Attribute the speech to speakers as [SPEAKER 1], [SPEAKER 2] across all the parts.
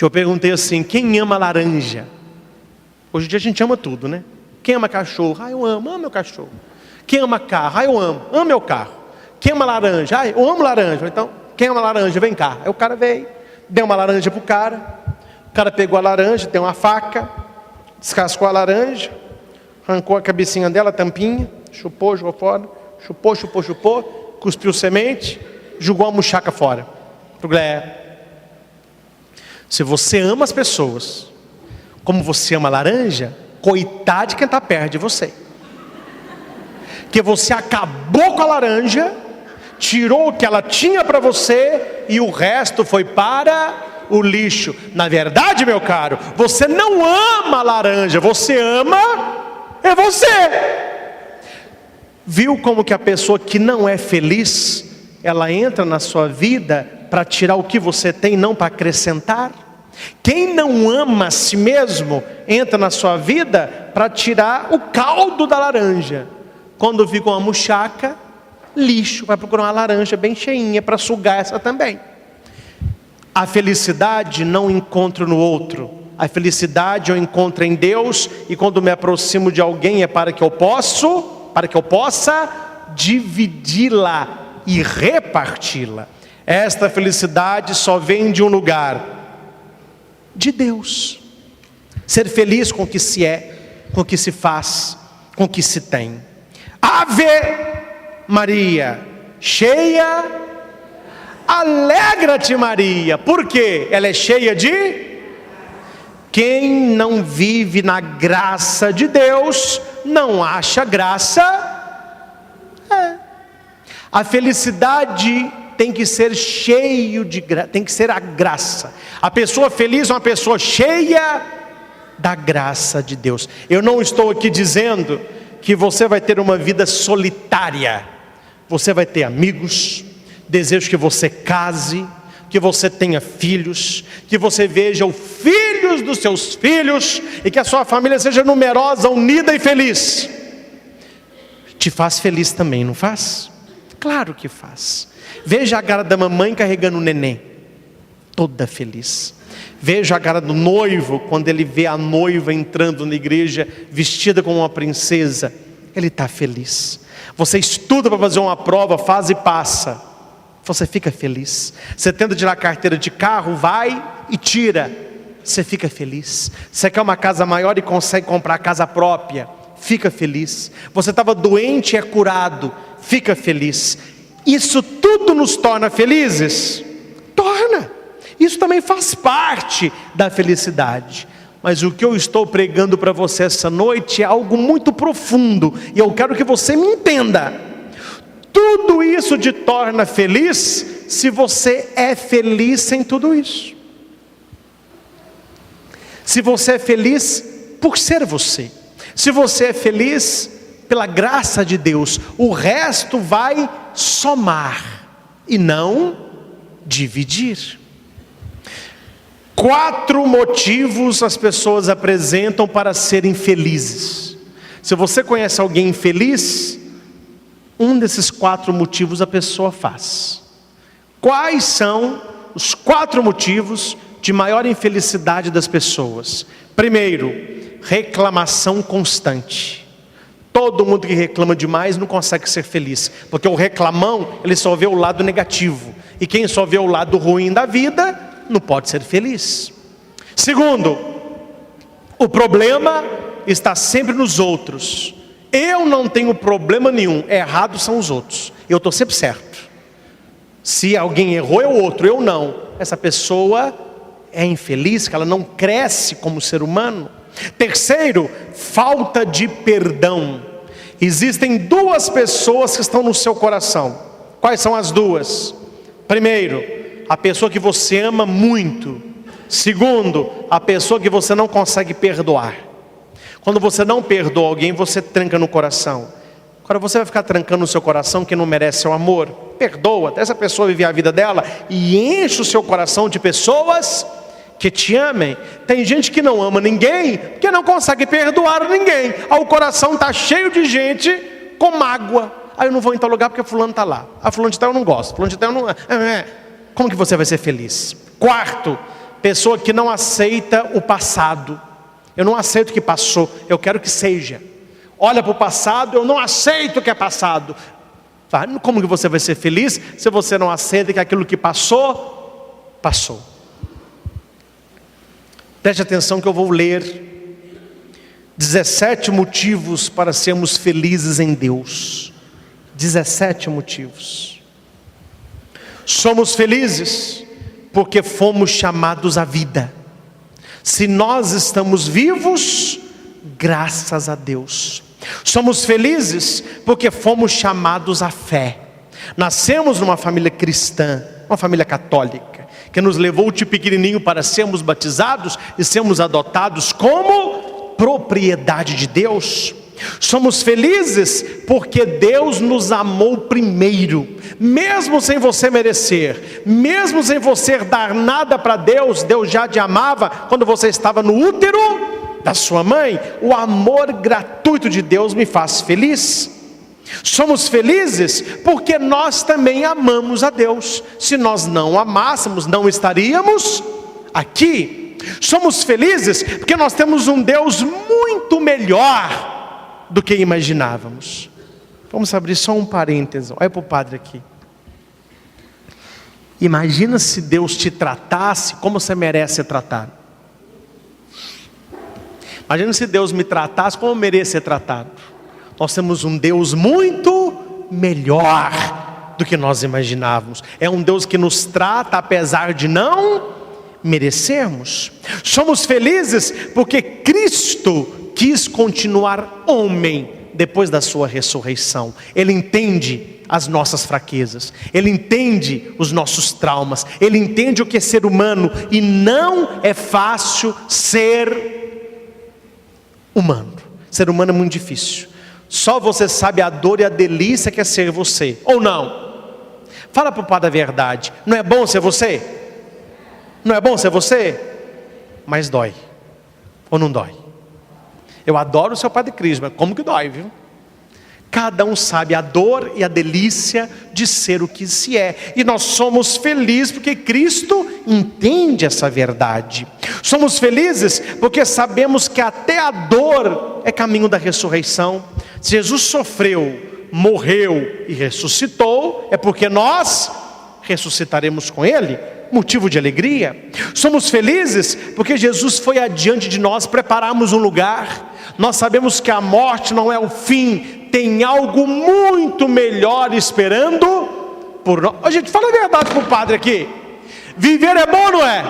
[SPEAKER 1] Eu perguntei assim: quem ama laranja? Hoje em dia a gente ama tudo, né? Quem ama cachorro? Eu amo meu cachorro. Quem ama carro? Eu amo meu carro. Quem ama laranja? Eu amo laranja. Então, quem ama laranja, vem cá. Aí o cara veio, deu uma laranja pro cara. O cara pegou a laranja, deu uma faca, descascou a laranja, arrancou a cabecinha dela, a tampinha, chupou, jogou fora, chupou, cuspiu semente, jogou a muxaca fora. Se você ama as pessoas como você ama a laranja, coitado de quem está perto de você. Porque você acabou com a laranja, tirou o que ela tinha para você e o resto foi para o lixo. Na verdade, meu caro, você não ama a laranja, você ama é você. Viu como que a pessoa que não é feliz, ela entra na sua vida para tirar o que você tem, não para acrescentar? Quem não ama a si mesmo, entra na sua vida para tirar o caldo da laranja. Quando fica uma muxaca, lixo, vai procurar uma laranja bem cheinha para sugar essa também. A felicidade não encontro no outro, a felicidade eu encontro em Deus, e quando me aproximo de alguém é para que eu possa dividi-la e reparti-la. Esta felicidade só vem de um lugar, de Deus. Ser feliz com o que se é, com o que se faz, com o que se tem. Ave Maria, cheia, alegra-te Maria. Por quê? Ela é cheia de... Quem não vive na graça de Deus, não acha graça. A felicidade tem que ser cheio de graça, tem que ser a graça. A pessoa feliz é uma pessoa cheia da graça de Deus. Eu não estou aqui dizendo que você vai ter uma vida solitária. Você vai ter amigos, desejo que você case, que você tenha filhos, que você veja os filhos dos seus filhos, e que a sua família seja numerosa, unida e feliz. Te faz feliz também, não faz? Claro que faz. Veja a cara da mamãe carregando o neném, toda feliz. Veja a cara do noivo, quando ele vê a noiva entrando na igreja, vestida como uma princesa, ele está feliz. Você estuda para fazer uma prova, faz e passa, você fica feliz. Você tenta tirar a carteira de carro, vai e tira, você fica feliz. Você quer uma casa maior e consegue comprar a casa própria, fica feliz. Você estava doente e é curado, fica feliz. Isso tudo nos torna felizes? Torna. Isso também faz parte da felicidade. Mas o que eu estou pregando para você essa noite é algo muito profundo, e eu quero que você me entenda. Tudo isso te torna feliz se você é feliz sem tudo isso. Se você é feliz por ser você. Se você é feliz pela graça de Deus, o resto vai somar e não dividir. 4 motivos as pessoas apresentam para serem felizes. Se você conhece alguém infeliz, um desses 4 motivos a pessoa faz. Quais são os 4 motivos de maior infelicidade das pessoas? Primeiro, reclamação constante. Todo mundo que reclama demais não consegue ser feliz, porque o reclamão, ele só vê o lado negativo, e quem só vê o lado ruim da vida, não pode ser feliz. Segundo, o problema está sempre nos outros. Eu não tenho problema nenhum, errados são os outros, eu estou sempre certo. Se alguém errou é o outro, eu não. Essa pessoa é infeliz, que ela não cresce como ser humano. Terceiro, falta de perdão. Existem 2 pessoas que estão no seu coração. Quais são as 2? Primeiro, a pessoa que você ama muito. Segundo, a pessoa que você não consegue perdoar. Quando você não perdoa alguém, você tranca no coração. Agora você vai ficar trancando no seu coração quem não merece seu amor? Perdoa, até essa pessoa viver a vida dela, e enche o seu coração de pessoas que te amem. Tem gente que não ama ninguém, porque não consegue perdoar ninguém. O coração está cheio de gente com mágoa. Eu não vou em tal lugar porque fulano está lá. Fulano de tal eu não gosto, fulano de tal eu não... Como que você vai ser feliz? Quarto, Pessoa que não aceita o passado. Eu não aceito o que passou, eu quero que seja. Olha para o passado, eu não aceito o que é passado. Como que você vai ser feliz se você não aceita que aquilo que passou, passou? Preste atenção que eu vou ler 17 motivos para sermos felizes em Deus. 17 motivos. Somos felizes porque fomos chamados à vida. Se nós estamos vivos, graças a Deus. Somos felizes porque fomos chamados à fé. Nascemos numa família cristã, uma família católica, que nos levou de pequenininho para sermos batizados e sermos adotados como propriedade de Deus. Somos felizes porque Deus nos amou primeiro, mesmo sem você merecer, mesmo sem você dar nada para Deus. Deus já te amava quando você estava no útero da sua mãe. O amor gratuito de Deus me faz feliz. Somos felizes porque nós também amamos a Deus. Se nós não amássemos, não estaríamos aqui. Somos felizes porque nós temos um Deus muito melhor do que imaginávamos. Vamos abrir só um parênteses. Olha para o padre aqui. Imagina se Deus te tratasse como você merece ser tratado. Imagina se Deus me tratasse como eu mereço ser tratado. Nós temos um Deus muito melhor do que nós imaginávamos. É um Deus que nos trata apesar de não merecermos. Somos felizes porque Cristo quis continuar homem depois da sua ressurreição. Ele entende as nossas fraquezas, Ele entende os nossos traumas, Ele entende o que é ser humano, e não é fácil ser humano. Ser humano é muito difícil. Só você sabe a dor e a delícia que é ser você, ou não? Fala para o padre a verdade. Não é bom ser você? Não é bom ser você? Mas dói, ou não dói? Eu adoro o seu Padre Cris, mas como que dói, viu? Cada um sabe a dor e a delícia de ser o que se é. E nós somos felizes porque Cristo entende essa verdade. Somos felizes porque sabemos que até a dor é caminho da ressurreição. Se Jesus sofreu, morreu e ressuscitou, é porque nós ressuscitaremos com Ele. Motivo de alegria. Somos felizes porque Jesus foi adiante de nós prepararmos um lugar. Nós sabemos que a morte não é o fim, tem algo muito melhor esperando por nós. A gente fala a verdade para o padre aqui. Viver é bom, não é?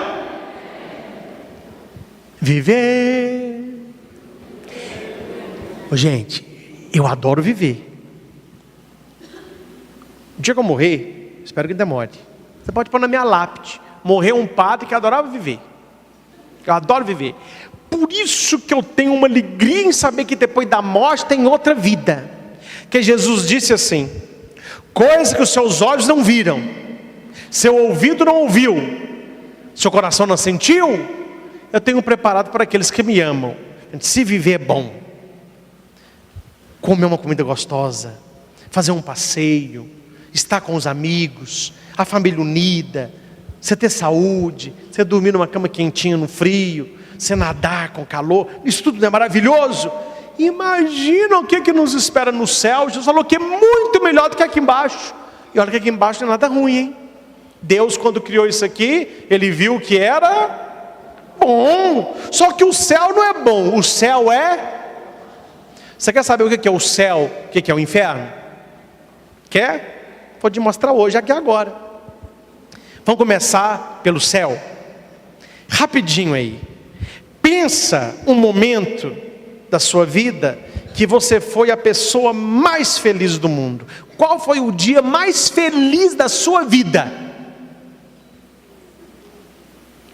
[SPEAKER 1] Viver. Gente, eu adoro viver. O dia que eu morrer, espero que demore, você pode pôr na minha lápide: morreu um padre que adorava viver. Eu adoro viver. Por isso que eu tenho uma alegria em saber que depois da morte tem outra vida. Que Jesus disse assim: coisas que os seus olhos não viram, seu ouvido não ouviu, seu coração não sentiu, eu tenho preparado para aqueles que me amam. Se viver é bom, comer uma comida gostosa, fazer um passeio, estar com os amigos, a família unida, você ter saúde, você dormir numa cama quentinha no frio, você nadar com calor, isso tudo é maravilhoso. Imagina o que nos espera no céu. Jesus falou que é muito melhor do que aqui embaixo. E olha que aqui embaixo não é nada ruim, hein? Deus, quando criou isso aqui, Ele viu que era bom. Só que o céu não é bom, o céu é... Você quer saber o que é o céu, o que é o inferno? Quer? Vou te mostrar hoje, aqui agora. Vamos começar pelo céu. Rapidinho aí. Pensa um momento da sua vida que você foi a pessoa mais feliz do mundo. Qual foi o dia mais feliz da sua vida?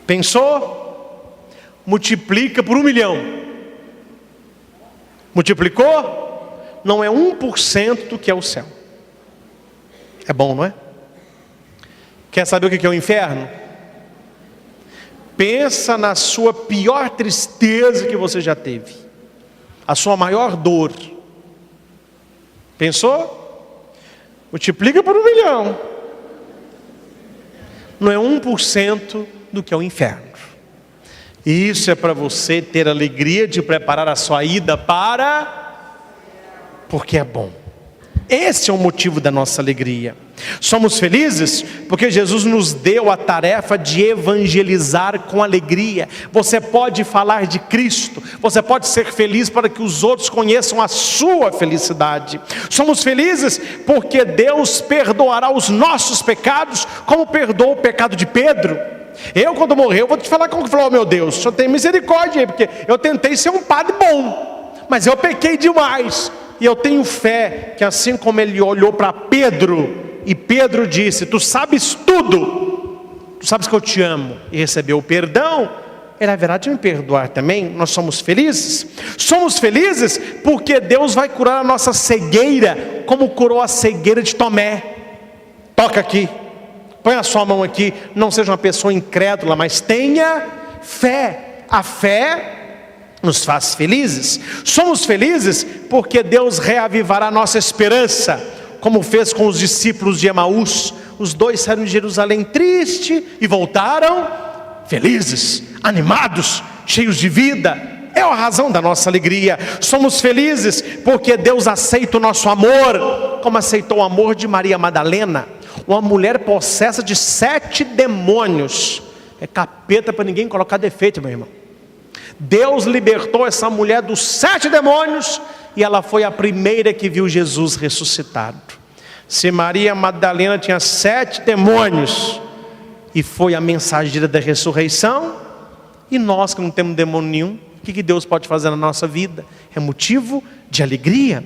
[SPEAKER 1] Pensou? Multiplica por 1 milhão. Multiplicou? Não é 1% do que é o céu. É bom, não é? Quer saber o que é o inferno? Pensa na sua pior tristeza que você já teve, a sua maior dor. Pensou? Multiplica por 1 milhão. Não é 1% do que é o inferno. E isso é para você ter alegria de preparar a sua ida porque é bom. Esse é o motivo da nossa alegria. Somos felizes porque Jesus nos deu a tarefa de evangelizar com alegria. Você pode falar de Cristo, você pode ser feliz para que os outros conheçam a sua felicidade. Somos felizes porque Deus perdoará os nossos pecados, como perdoou o pecado de Pedro. Eu, quando morrer, eu vou te falar como que falou: oh, meu Deus, o Senhor tem misericórdia aí, porque eu tentei ser um padre bom, mas eu pequei demais. E eu tenho fé que assim como ele olhou para Pedro, e Pedro disse: tu sabes tudo, tu sabes que eu te amo, e recebeu o perdão, ele haverá de me perdoar também. Nós somos felizes porque Deus vai curar a nossa cegueira, como curou a cegueira de Tomé. Toca aqui, põe a sua mão aqui, não seja uma pessoa incrédula, mas tenha fé. A fé nos faz felizes. Somos felizes porque Deus reavivará a nossa esperança, como fez com os discípulos de Emaús. Os dois saíram de Jerusalém triste e voltaram felizes, animados, cheios de vida. É a razão da nossa alegria. Somos felizes porque Deus aceita o nosso amor, como aceitou o amor de Maria Madalena, uma mulher possessa de 7 demônios. É capeta para ninguém colocar defeito, meu irmão. Deus libertou essa mulher dos 7 demônios, e ela foi a primeira que viu Jesus ressuscitado. Se Maria Madalena tinha 7 demônios, e foi a mensageira da ressurreição, e nós que não temos demônio nenhum, o que Deus pode fazer na nossa vida? É motivo de alegria.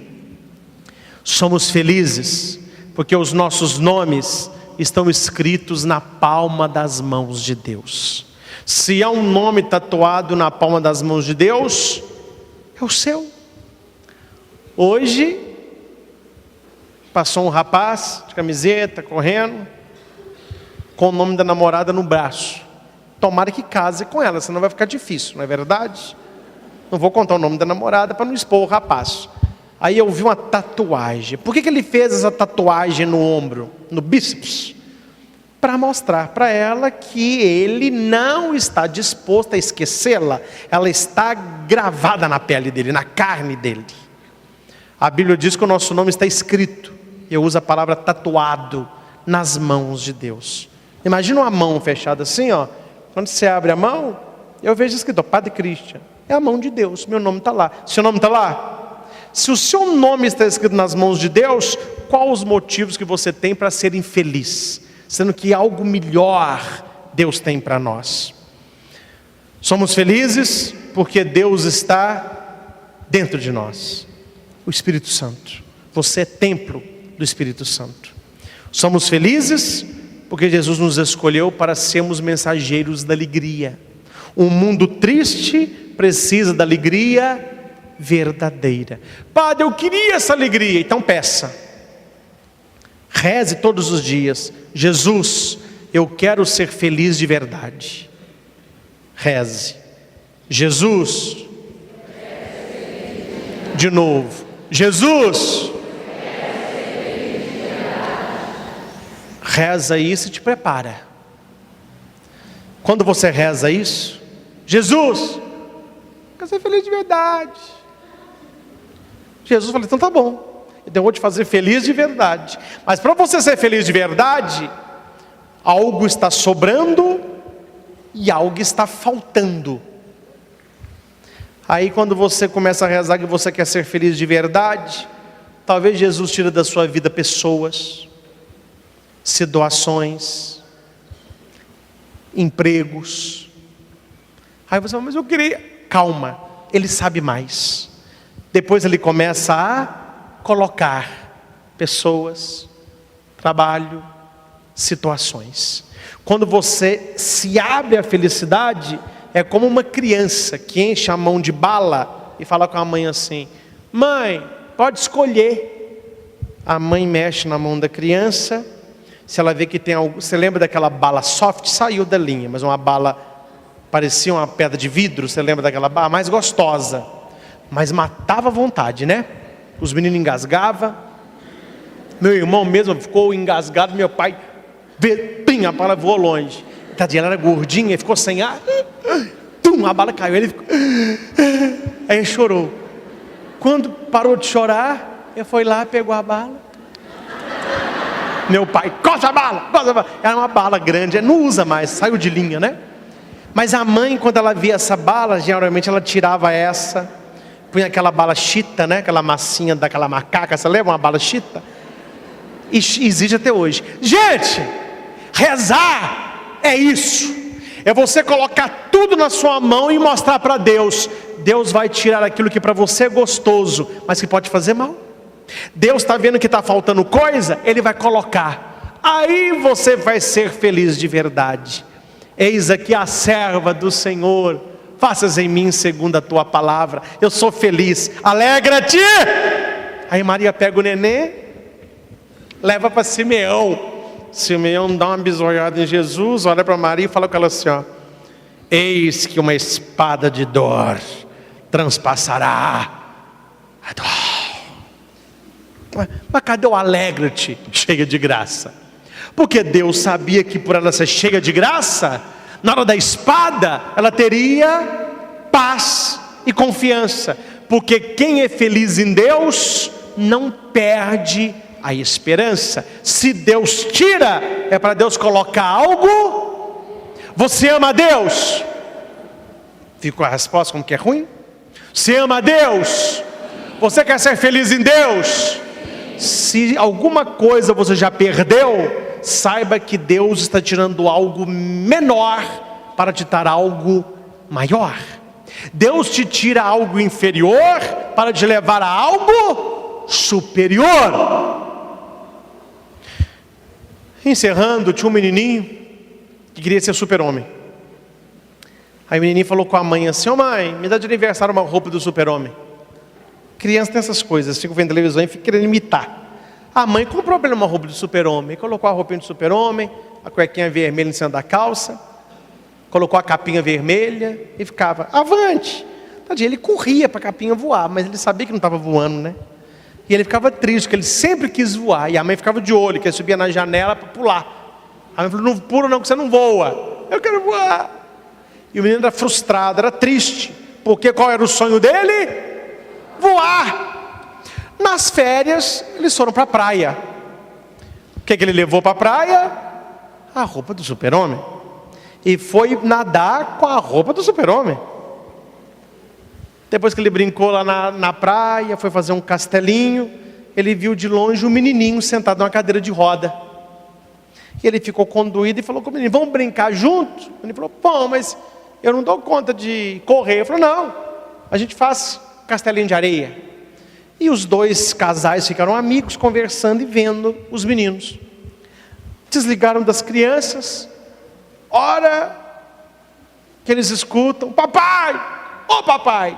[SPEAKER 1] Somos felizes porque os nossos nomes estão escritos na palma das mãos de Deus. Se há um nome tatuado na palma das mãos de Deus, é o seu. Hoje passou um rapaz de camiseta, correndo, com o nome da namorada no braço. Tomara que case com ela, senão vai ficar difícil, não é verdade? Não vou contar o nome da namorada para não expor o rapaz. Aí eu vi uma tatuagem. Por que ele fez essa tatuagem no ombro, no bíceps? Para mostrar para ela que ele não está disposto a esquecê-la. Ela está gravada na pele dele, na carne dele. A Bíblia diz que o nosso nome está escrito. Eu uso a palavra tatuado, nas mãos de Deus. Imagina uma mão fechada assim, ó. Quando você abre a mão, eu vejo escrito Padre Christian. É a mão de Deus, meu nome está lá. Seu nome está lá? Se o seu nome está escrito nas mãos de Deus, quais os motivos que você tem para ser infeliz? Sendo que algo melhor Deus tem para nós. Somos felizes porque Deus está dentro de nós. O Espírito Santo. Você é templo do Espírito Santo. Somos felizes porque Jesus nos escolheu para sermos mensageiros da alegria. Um mundo triste precisa da alegria verdadeira. Padre, eu queria essa alegria. Então peça. Reze todos os dias: Jesus, eu quero ser feliz de verdade. Reze. Jesus. De novo. Jesus. Reza isso e te prepara. Quando você reza isso: Jesus, eu quero ser feliz de verdade. Jesus falou: então tá bom, então eu vou te fazer feliz de verdade. Mas para você ser feliz de verdade, algo está sobrando e algo está faltando. Aí quando você começa a rezar que você quer ser feliz de verdade, talvez Jesus tire da sua vida pessoas, situações, empregos. Aí você fala: mas eu queria. Calma, Ele sabe mais. Depois Ele começa a colocar pessoas, trabalho, situações. Quando você se abre à felicidade, é como uma criança que enche a mão de bala e fala com a mãe assim: mãe, pode escolher. A mãe mexe na mão da criança. Se ela vê que tem algo, você lembra daquela bala soft? Saiu da linha, mas uma bala parecia uma pedra de vidro. Você lembra daquela bala mais gostosa, mas matava a vontade, né? Os meninos engasgavam. Meu irmão mesmo ficou engasgado. Meu pai, pim, a bala voou longe. Tadinha, ela era gordinha e ficou sem ar. a bala caiu. Ele ficou... Aí ele chorou. Quando parou de chorar, ele foi lá, pegou a bala. Meu pai, coça a bala. Era uma bala grande, ele não usa mais, saiu de linha, né? Mas a mãe, quando ela via essa bala, geralmente ela tirava essa, punha aquela bala chita, né? Aquela massinha daquela macaca, você lembra uma bala chita? E existe até hoje. Gente, rezar é isso. É você colocar tudo na sua mão e mostrar para Deus. Deus vai tirar aquilo que para você é gostoso, mas que pode fazer mal. Deus está vendo que está faltando coisa, Ele vai colocar. Aí você vai ser feliz de verdade. Eis aqui a serva do Senhor, faças em mim segundo a tua palavra. Eu sou feliz, alegra-te. Aí Maria pega o nenê, leva para Simeão. Simeão dá uma bisoiada em Jesus, olha para Maria e fala com ela assim, ó: eis que uma espada de dor transpassará a dor. Mas cadê o alegra-te, cheia de graça? Porque Deus sabia que por ela ser cheia de graça, na hora da espada, ela teria paz e confiança. Porque quem é feliz em Deus, não perde a esperança. Se Deus tira, é para Deus colocar algo. Você ama a Deus? Ficou a resposta como que é ruim? Você ama a Deus? Você quer ser feliz em Deus? Se alguma coisa você já perdeu, saiba que Deus está tirando algo menor para te dar algo maior. Deus te tira algo inferior para te levar a algo superior. Encerrando, tinha um menininho que queria ser super-homem. Aí o menininho falou com a mãe assim: ô mãe, me dá de aniversário uma roupa do super-homem. Criança tem essas coisas, fica vendo televisão e fica querendo imitar. A mãe comprou para ele uma roupa de super-homem, colocou a roupinha de super-homem, a cuequinha vermelha em cima da calça, colocou a capinha vermelha e ficava, avante. Tadinho, ele corria para a capinha voar, mas ele sabia que não estava voando, né? E ele ficava triste, porque ele sempre quis voar, e a mãe ficava de olho, que ele subia na janela para pular. A mãe falou: não pula não, que você não voa. Eu quero voar. E o menino era frustrado, era triste, porque qual era o sonho dele? Voar. Nas férias, eles foram para a praia. O que ele levou para a praia? A roupa do super-homem. E foi nadar com a roupa do super-homem. Depois que ele brincou lá na praia, foi fazer um castelinho, ele viu de longe um menininho sentado numa cadeira de roda. E ele ficou conduído e falou com o menino: vamos brincar juntos? Ele falou: bom, mas eu não dou conta de correr. Ele falou: não, a gente faz castelinho de areia. E os dois casais ficaram amigos, conversando e vendo os meninos. Desligaram das crianças. Hora que eles escutam: papai, ô papai.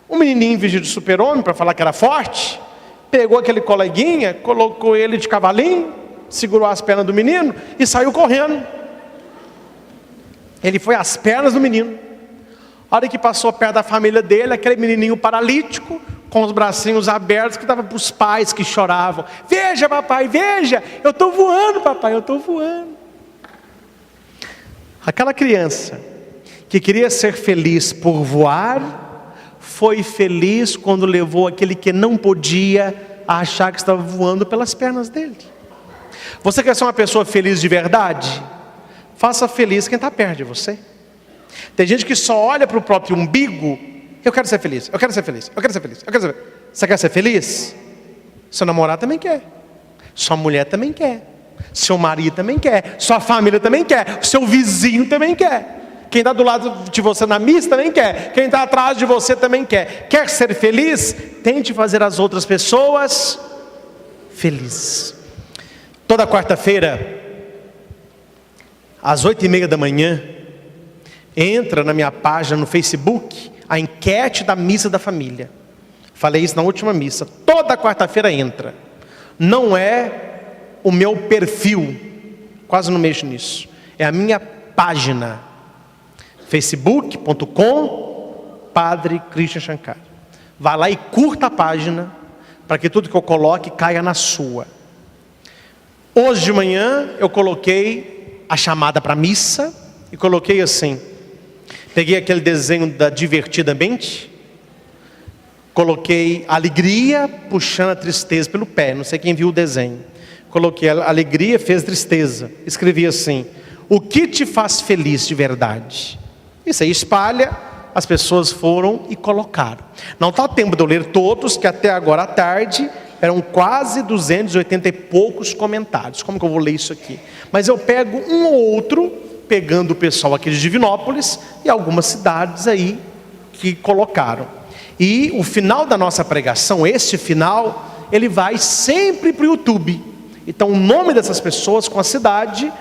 [SPEAKER 1] O menininho vestido de super-homem, para falar que era forte, pegou aquele coleguinha, colocou ele de cavalinho, segurou as pernas do menino e saiu correndo. Ele foi às pernas do menino. A hora que passou perto da família dele, aquele menininho paralítico, com os bracinhos abertos, que estava para os pais que choravam: veja papai, veja, eu estou voando papai, eu estou voando. Aquela criança que queria ser feliz por voar, foi feliz quando levou aquele que não podia a achar que estava voando pelas pernas dele. Você quer ser uma pessoa feliz de verdade? Faça feliz quem está perto de você. Tem gente que só olha para o próprio umbigo: eu quero ser feliz, eu quero ser feliz, eu quero ser feliz, eu quero ser feliz. Você quer ser feliz? Seu namorado também quer, sua mulher também quer, seu marido também quer, sua família também quer, seu vizinho também quer. Quem está do lado de você na missa também quer. Quem está atrás de você também quer. Quer ser feliz? Tente fazer as outras pessoas felizes. Toda quarta-feira, às 8h30 da manhã, entra na minha página no Facebook a enquete da missa da família. Falei isso na última missa. Toda quarta-feira entra. Não é o meu perfil, quase não mexo nisso. É a minha página. facebook.com Padre Christian Chancari. Vá lá e curta a página, para que tudo que eu coloque caia na sua. Hoje de manhã eu coloquei a chamada para a missa e coloquei assim: Peguei aquele desenho da Divertidamente, coloquei alegria puxando a tristeza pelo pé, não sei quem viu o desenho. Coloquei a alegria, fez tristeza. Escrevi assim: o que te faz feliz de verdade? Isso aí espalha, as pessoas foram e colocaram. Não está tempo de eu ler todos, que até agora à tarde eram quase 280 e poucos comentários. Como que eu vou ler isso aqui? Mas eu pego um ou outro, pegando o pessoal aqui de Divinópolis e algumas cidades aí que colocaram. E o final da nossa pregação, esse final, ele vai sempre para o YouTube. Então o nome dessas pessoas com a cidade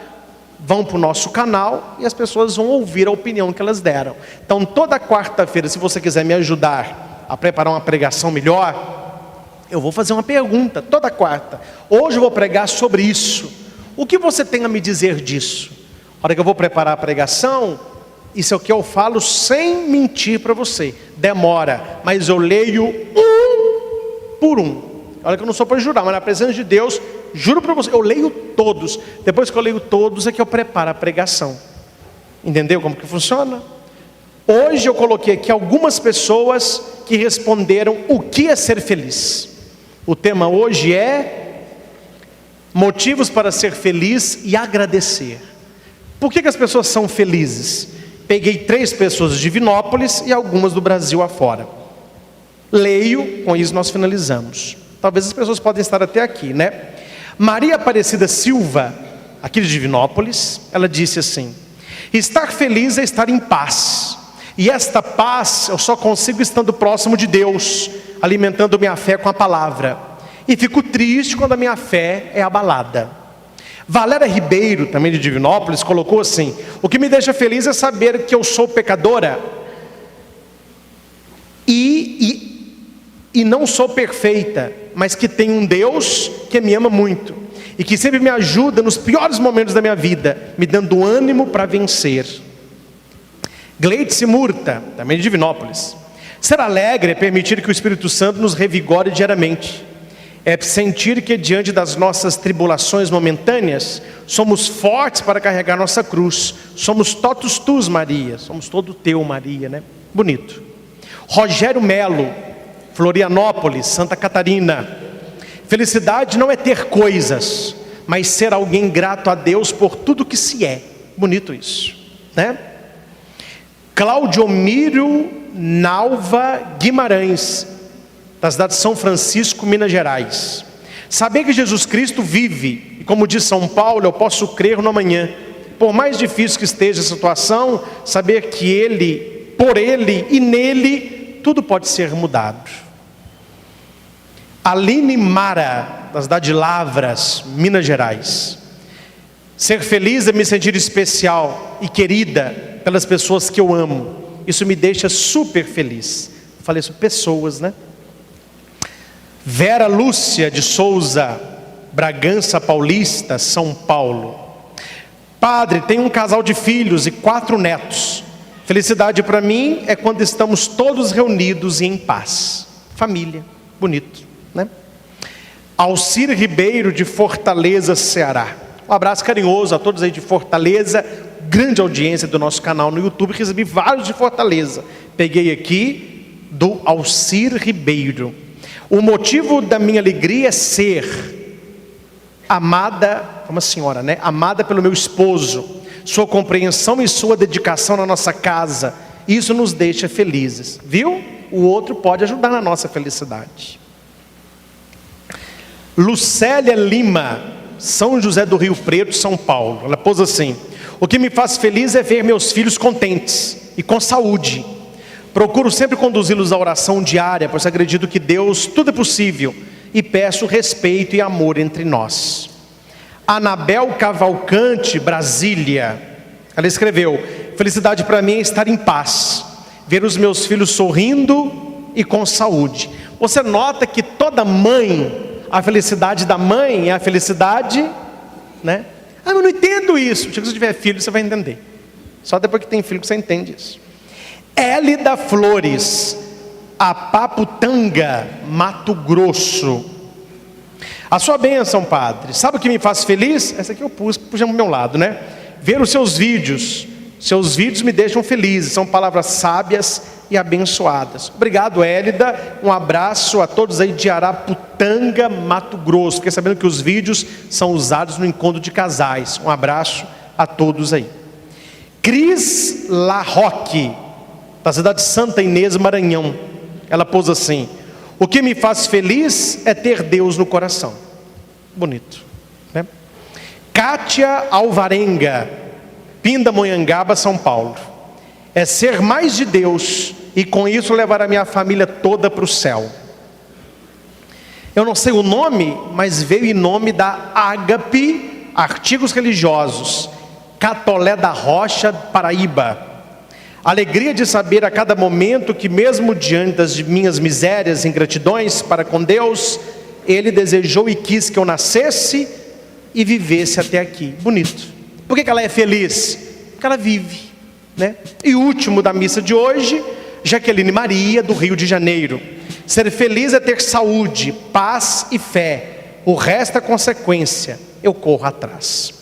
[SPEAKER 1] vão para o nosso canal e as pessoas vão ouvir a opinião que elas deram. Então toda quarta-feira, se você quiser me ajudar a preparar uma pregação melhor, eu vou fazer uma pergunta toda quarta. Hoje eu vou pregar sobre isso. O que você tem a me dizer disso? A hora que eu vou preparar a pregação, isso é o que eu falo sem mentir para você. Demora, mas eu leio um por um. Olha que eu não sou para jurar, mas na presença de Deus, juro para você, eu leio todos. Depois que eu leio todos é que eu preparo a pregação. Entendeu como que funciona? Hoje eu coloquei aqui algumas pessoas que responderam o que é ser feliz. O tema hoje é motivos para ser feliz e agradecer. Por que as pessoas são felizes? Peguei 3 pessoas de Divinópolis e algumas do Brasil afora. Leio, com isso nós finalizamos. Talvez as pessoas podem estar até aqui, né? Maria Aparecida Silva, aqui de Divinópolis, ela disse assim: estar feliz é estar em paz. E esta paz eu só consigo estando próximo de Deus, alimentando minha fé com a palavra. E fico triste quando a minha fé é abalada. Valéria Ribeiro, também de Divinópolis, colocou assim: o que me deixa feliz é saber que eu sou pecadora e não sou perfeita, mas que tenho um Deus que me ama muito e que sempre me ajuda nos piores momentos da minha vida, me dando ânimo para vencer. Gleice Murta, também de Divinópolis: ser alegre é permitir que o Espírito Santo nos revigore diariamente. É sentir que diante das nossas tribulações momentâneas, somos fortes para carregar nossa cruz. Somos totus tus, Maria. Somos todo teu, Maria, né? Bonito. Rogério Melo, Florianópolis, Santa Catarina: felicidade não é ter coisas, mas ser alguém grato a Deus por tudo que se é. Bonito isso, né? Claudiomiro Nalva Guimarães, da cidade de São Francisco, Minas Gerais: saber que Jesus Cristo vive, e como diz São Paulo, eu posso crer no amanhã. Por mais difícil que esteja a situação, saber que Ele, por Ele e nele, tudo pode ser mudado. Aline Mara, da cidade de Lavras, Minas Gerais: ser feliz é me sentir especial e querida pelas pessoas que eu amo. Isso me deixa super feliz. Eu falei isso, pessoas, né? Vera Lúcia de Souza, Bragança Paulista, São Paulo: padre, tenho um casal de filhos e 4 netos. Felicidade para mim é quando estamos todos reunidos e em paz. Família, bonito, né? Alcir Ribeiro de Fortaleza, Ceará: um abraço carinhoso a todos aí de Fortaleza, grande audiência do nosso canal no YouTube. Recebi vários de Fortaleza. Peguei aqui do Alcir Ribeiro: o motivo da minha alegria é ser amada, uma senhora, né? Amada pelo meu esposo, sua compreensão e sua dedicação na nossa casa. Isso nos deixa felizes. Viu? O outro pode ajudar na nossa felicidade. Lucélia Lima, São José do Rio Preto, São Paulo, ela pôs assim: o que me faz feliz é ver meus filhos contentes e com saúde. Procuro sempre conduzi-los à oração diária, pois acredito que Deus tudo é possível, e peço respeito e amor entre nós. Anabel Cavalcante, Brasília, ela escreveu: felicidade para mim é estar em paz, ver os meus filhos sorrindo e com saúde. Você nota que toda mãe, a felicidade da mãe é a felicidade, né? Ah, mas não entendo isso. Se você tiver filho, você vai entender. Só depois que tem filho que você entende isso. Hélida Flores, Apaputanga, Mato Grosso: a sua bênção, padre. Sabe o que me faz feliz? Essa aqui eu puxando para o meu lado, né? Ver os seus vídeos. Seus vídeos me deixam felizes, são palavras sábias e abençoadas. Obrigado, Hélida. Um abraço a todos aí de Araputanga, Mato Grosso. Fiquei sabendo que os vídeos são usados no encontro de casais. Um abraço a todos aí. Cris Larroque, da cidade de Santa Inês, Maranhão. Ela pôs assim: o que me faz feliz é ter Deus no coração. Bonito, né? Kátia Alvarenga, Pindamonhangaba, São Paulo. É ser mais de Deus e com isso levar a minha família toda para o céu. Eu não sei o nome, mas veio em nome da Ágape Artigos Religiosos, Catolé da Rocha, Paraíba. Alegria de saber a cada momento que mesmo diante das minhas misérias e ingratidões para com Deus, Ele desejou e quis que eu nascesse e vivesse até aqui. Bonito. Por que ela é feliz? Porque ela vive, né? E o último da missa de hoje, Jaqueline Maria, do Rio de Janeiro. Ser feliz é ter saúde, paz e fé. O resto é consequência. Eu corro atrás.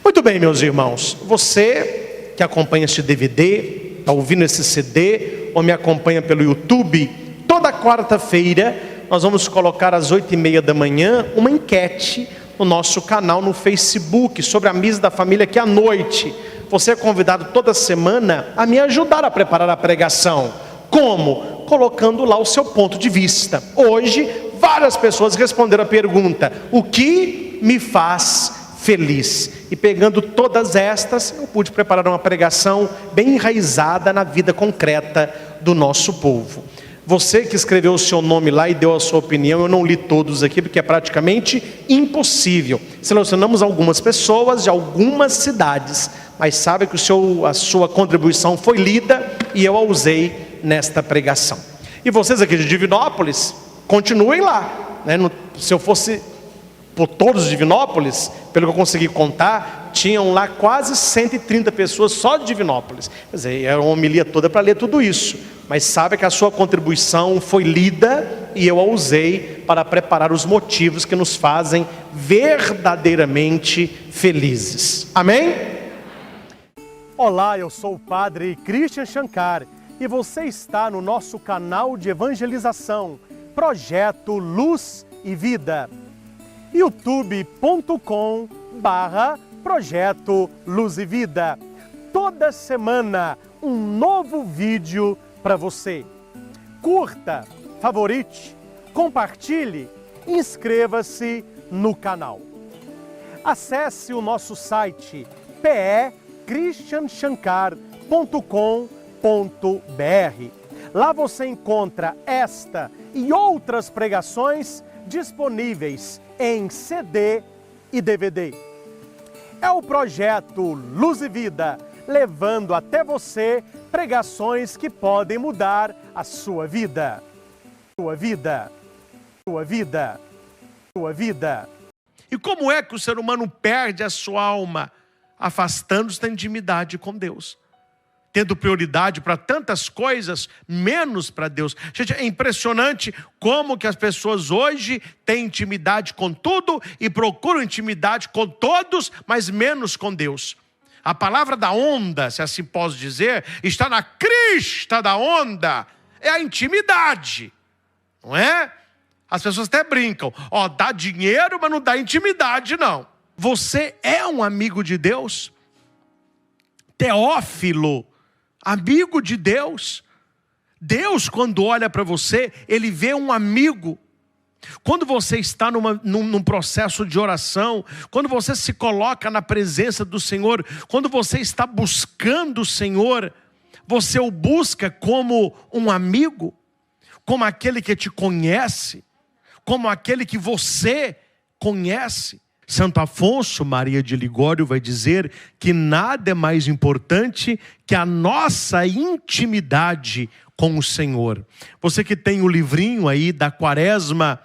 [SPEAKER 1] Muito bem, meus irmãos. Você que acompanha este DVD, está ouvindo esse CD, ou me acompanha pelo YouTube, toda quarta-feira nós vamos colocar às 8h30 da manhã uma enquete no nosso canal no Facebook sobre a missa da família, que à noite você é convidado toda semana a me ajudar a preparar a pregação. Como? Colocando lá o seu ponto de vista. Hoje várias pessoas responderam a pergunta: o que me faz feliz? E pegando todas estas, eu pude preparar uma pregação bem enraizada na vida concreta do nosso povo. Você que escreveu o seu nome lá e deu a sua opinião, eu não li todos aqui porque é praticamente impossível. Selecionamos algumas pessoas de algumas cidades, mas sabe que a sua contribuição foi lida e eu a usei nesta pregação. E vocês aqui de Divinópolis, continuem lá, né? Se eu fosse por todos os Divinópolis, pelo que eu consegui contar, tinham lá quase 130 pessoas só de Divinópolis. Quer dizer, era uma homilia toda para ler tudo isso. Mas sabe que a sua contribuição foi lida e eu a usei para preparar os motivos que nos fazem verdadeiramente felizes. Amém? Olá, eu sou o Padre Christian Shankar e você está no nosso canal de evangelização, Projeto Luz e Vida. youtube.com/Projeto Luz e Vida. Toda semana um novo vídeo para você. Curta, favorite, compartilhe, inscreva-se no canal. Acesse o nosso site christianshankar.com.br. Lá você encontra esta e outras pregações disponíveis em CD e DVD. É o projeto Luz e Vida, levando até você pregações que podem mudar a sua vida. Sua vida, sua vida, sua vida. E como é que o ser humano perde a sua alma? Afastando-se da intimidade com Deus, tendo prioridade para tantas coisas, menos para Deus. Gente, é impressionante como que as pessoas hoje têm intimidade com tudo e procuram intimidade com todos, mas menos com Deus. A palavra da onda, se assim posso dizer, está na crista da onda, é a intimidade, não é? As pessoas até brincam, dá dinheiro, mas não dá intimidade não. Você é um amigo de Deus? Teófilo, amigo de Deus. Deus, quando olha para você, Ele vê um amigo. Quando você está num processo de oração, quando você se coloca na presença do Senhor, quando você está buscando o Senhor, você o busca como um amigo, como aquele que te conhece, como aquele que você conhece. Santo Afonso Maria de Ligório vai dizer que nada é mais importante que a nossa intimidade com o Senhor. Você que tem o livrinho aí da Quaresma,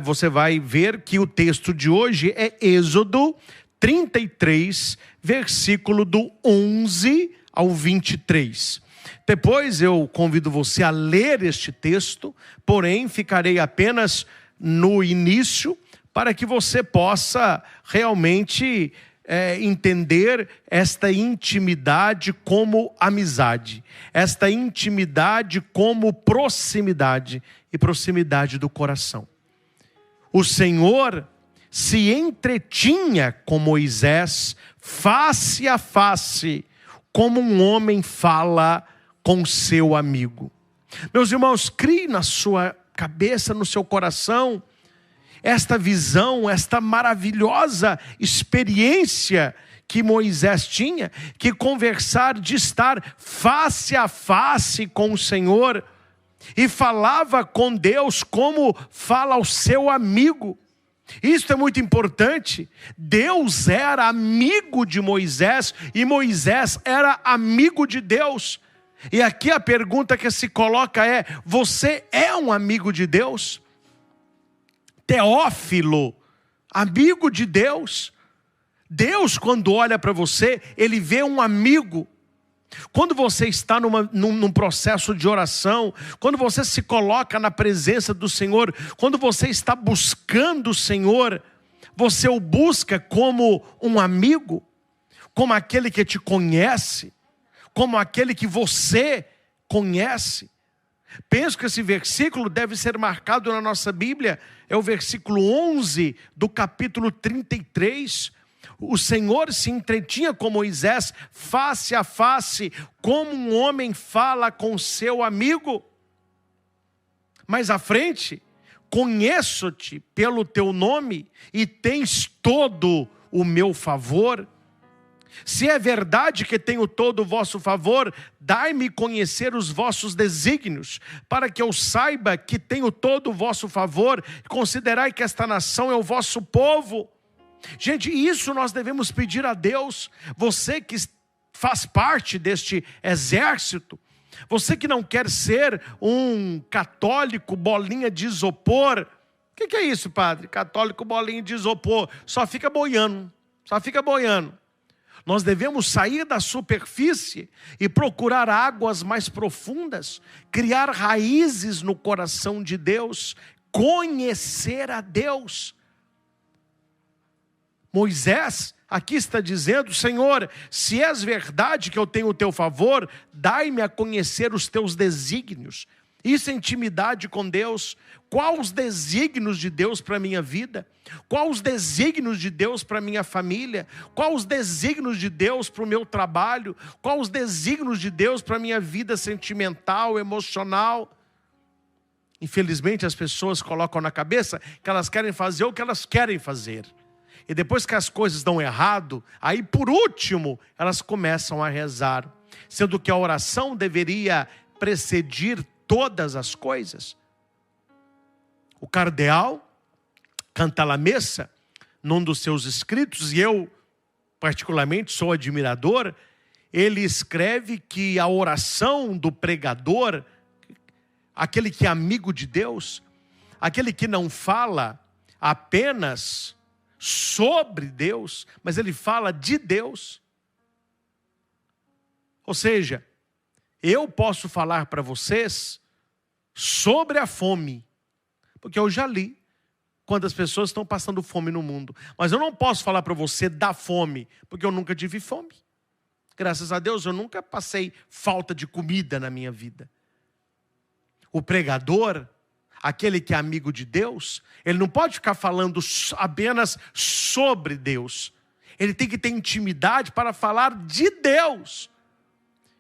[SPEAKER 1] você vai ver que o texto de hoje é Êxodo 33, versículo do 11 ao 23. Depois eu convido você a ler este texto, porém ficarei apenas no início, para que você possa realmente entender esta intimidade como amizade, esta intimidade como proximidade e proximidade do coração. O Senhor se entretinha com Moisés face a face, como um homem fala com seu amigo. Meus irmãos, crie na sua cabeça, no seu coração, esta visão, esta maravilhosa experiência que Moisés tinha, que conversar, de estar face a face com o Senhor, e falava com Deus como fala ao seu amigo. Isso é muito importante. Deus era amigo de Moisés e Moisés era amigo de Deus. E aqui a pergunta que se coloca é: você é um amigo de Deus? Teófilo, amigo de Deus. Deus, quando olha para você, Ele vê um amigo. Quando você está num processo de oração, quando você se coloca na presença do Senhor, quando você está buscando o Senhor, você o busca como um amigo, como aquele que te conhece, como aquele que você conhece. Penso que esse versículo deve ser marcado na nossa Bíblia, é o versículo 11 do capítulo 33. O Senhor se entretinha com Moisés face a face, como um homem fala com seu amigo. Mais à frente, conheço-te pelo teu nome e tens todo o meu favor. Se é verdade que tenho todo o vosso favor, dai-me conhecer os vossos desígnios, para que eu saiba que tenho todo o vosso favor, e considerai que esta nação é o vosso povo. Gente, isso nós devemos pedir a Deus. Você que faz parte deste exército, você que não quer ser um católico bolinha de isopor. O que é isso, padre? Católico bolinha de isopor, só fica boiando, só fica boiando. Nós devemos sair da superfície e procurar águas mais profundas, criar raízes no coração de Deus, conhecer a Deus. Moisés aqui está dizendo: Senhor, se és verdade que eu tenho o teu favor, dai-me a conhecer os teus desígnios. Isso é intimidade com Deus. Quais os desígnios de Deus para a minha vida? Quais os desígnios de Deus para a minha família? Quais os desígnios de Deus para o meu trabalho? Quais os desígnios de Deus para a minha vida sentimental, emocional? Infelizmente as pessoas colocam na cabeça que elas querem fazer o que elas querem fazer. E depois que as coisas dão errado, aí por último elas começam a rezar. Sendo que a oração deveria precedir todas as coisas. O cardeal Cantalamessa, num dos seus escritos, e eu particularmente sou admirador, ele escreve que a oração do pregador, aquele que é amigo de Deus, aquele que não fala apenas sobre Deus, mas ele fala de Deus. Ou seja, eu posso falar para vocês sobre a fome, porque eu já li quantas pessoas estão passando fome no mundo. Mas eu não posso falar para você da fome, porque eu nunca tive fome. Graças a Deus eu nunca passei falta de comida na minha vida. O pregador, aquele que é amigo de Deus, ele não pode ficar falando apenas sobre Deus. Ele tem que ter intimidade para falar de Deus.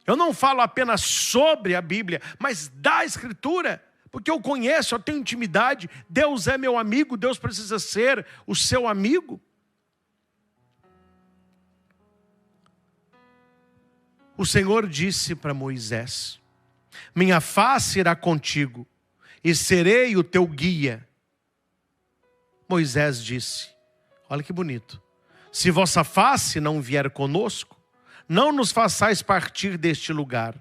[SPEAKER 1] Eu não falo apenas sobre a Bíblia, mas da Escritura. Porque eu conheço, eu tenho intimidade. Deus é meu amigo, Deus precisa ser o seu amigo. O Senhor disse para Moisés: minha face irá contigo, e serei o teu guia. Moisés disse, olha que bonito: se vossa face não vier conosco, não nos façais partir deste lugar.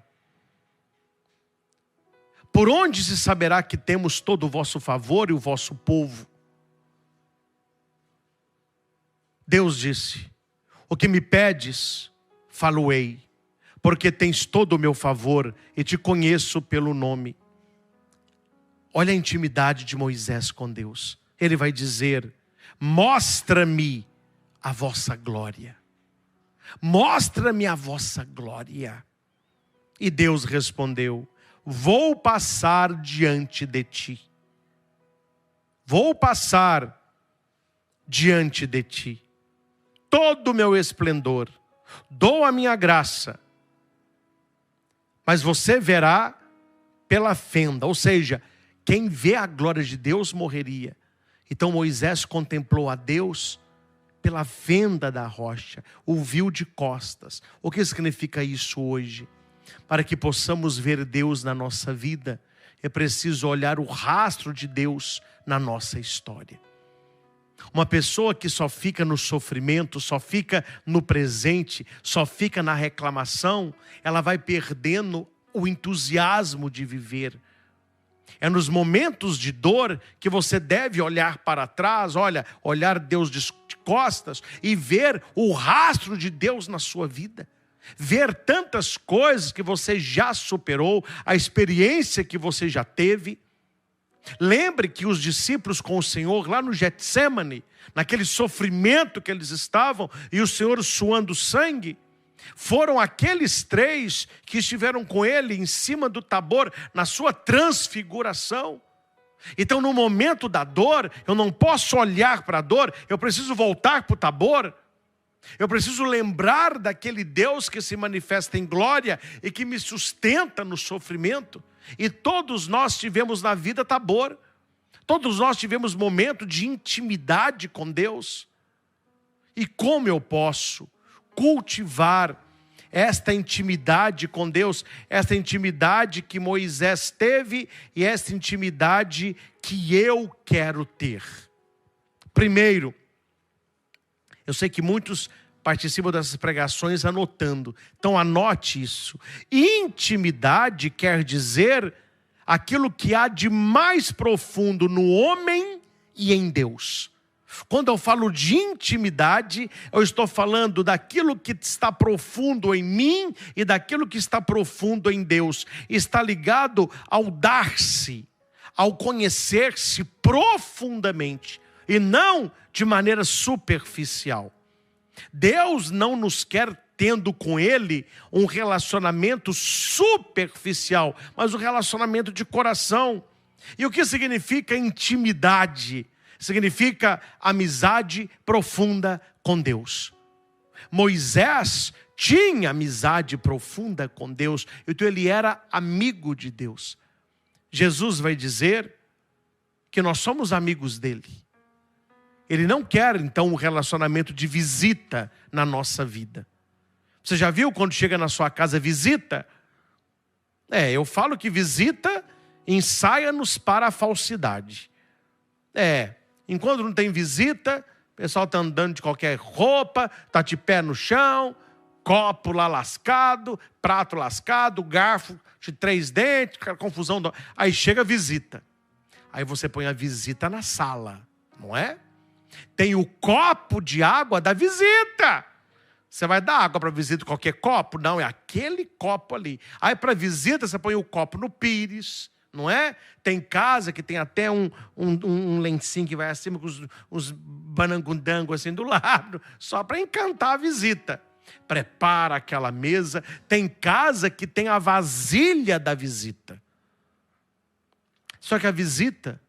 [SPEAKER 1] Por onde se saberá que temos todo o vosso favor e o vosso povo? Deus disse: o que me pedes, falo-ei, porque tens todo o meu favor e te conheço pelo nome. Olha a intimidade de Moisés com Deus. Ele vai dizer: mostra-me a vossa glória. Mostra-me a vossa glória. E Deus respondeu: vou passar diante de ti. Vou passar diante de ti todo o meu esplendor. Dou a minha graça. Mas você verá pela fenda. Ou seja, quem vê a glória de Deus morreria. Então Moisés contemplou a Deus pela fenda da rocha, o viu de costas. O que significa isso hoje? Para que possamos ver Deus na nossa vida, é preciso olhar o rastro de Deus na nossa história. Uma pessoa que só fica no sofrimento, só fica no presente, só fica na reclamação, ela vai perdendo o entusiasmo de viver. É nos momentos de dor que você deve olhar para trás, olhar Deus de costas e ver o rastro de Deus na sua vida. Ver tantas coisas que você já superou, a experiência que você já teve. Lembre que os discípulos com o Senhor lá no Getsêmani, naquele sofrimento que eles estavam, e o Senhor suando sangue, foram aqueles 3 que estiveram com ele em cima do Tabor, na sua transfiguração. Então no momento da dor, eu não posso olhar para a dor, eu preciso voltar para o Tabor. Eu preciso lembrar daquele Deus que se manifesta em glória e que me sustenta no sofrimento. E todos nós tivemos na vida Tabor. Todos nós tivemos momento de intimidade com Deus. E como eu posso cultivar esta intimidade com Deus, esta intimidade que Moisés teve e esta intimidade que eu quero ter? Primeiro, eu sei que muitos participam dessas pregações anotando. Então anote isso. Intimidade quer dizer aquilo que há de mais profundo no homem e em Deus. Quando eu falo de intimidade, eu estou falando daquilo que está profundo em mim e daquilo que está profundo em Deus. Está ligado ao dar-se, ao conhecer-se profundamente e não de maneira superficial. Deus não nos quer tendo com Ele um relacionamento superficial, mas um relacionamento de coração. E o que significa intimidade? Significa amizade profunda com Deus. Moisés tinha amizade profunda com Deus, então ele era amigo de Deus. Jesus vai dizer que nós somos amigos dele. Ele não quer, então, um relacionamento de visita na nossa vida. Você já viu quando chega na sua casa visita? Eu falo que visita ensaia-nos para a falsidade. Enquanto não tem visita, o pessoal está andando de qualquer roupa, está de pé no chão, copo lá lascado, prato lascado, garfo de 3 dentes, aquela confusão. Aí chega a visita. Aí você põe a visita na sala, não é? Tem o copo de água da visita. Você vai dar água para visita qualquer copo? Não, é aquele copo ali. Aí para visita você põe o copo no pires, não é? Tem casa que tem até um lencinho que vai acima com os banangundangos assim do lado, só para encantar a visita. Prepara aquela mesa. Tem casa que tem a vasilha da visita. Só que a visita,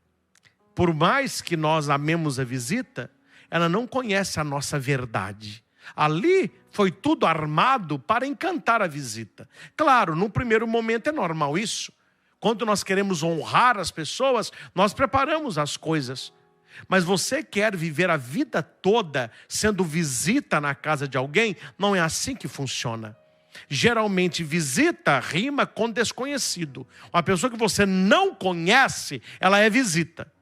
[SPEAKER 1] por mais que nós amemos a visita, ela não conhece a nossa verdade. Ali foi tudo armado para encantar a visita. Claro, no primeiro momento é normal isso. Quando nós queremos honrar as pessoas, nós preparamos as coisas. Mas você quer viver a vida toda sendo visita na casa de alguém? Não é assim que funciona. Geralmente visita rima com desconhecido. Uma pessoa que você não conhece, ela é visita.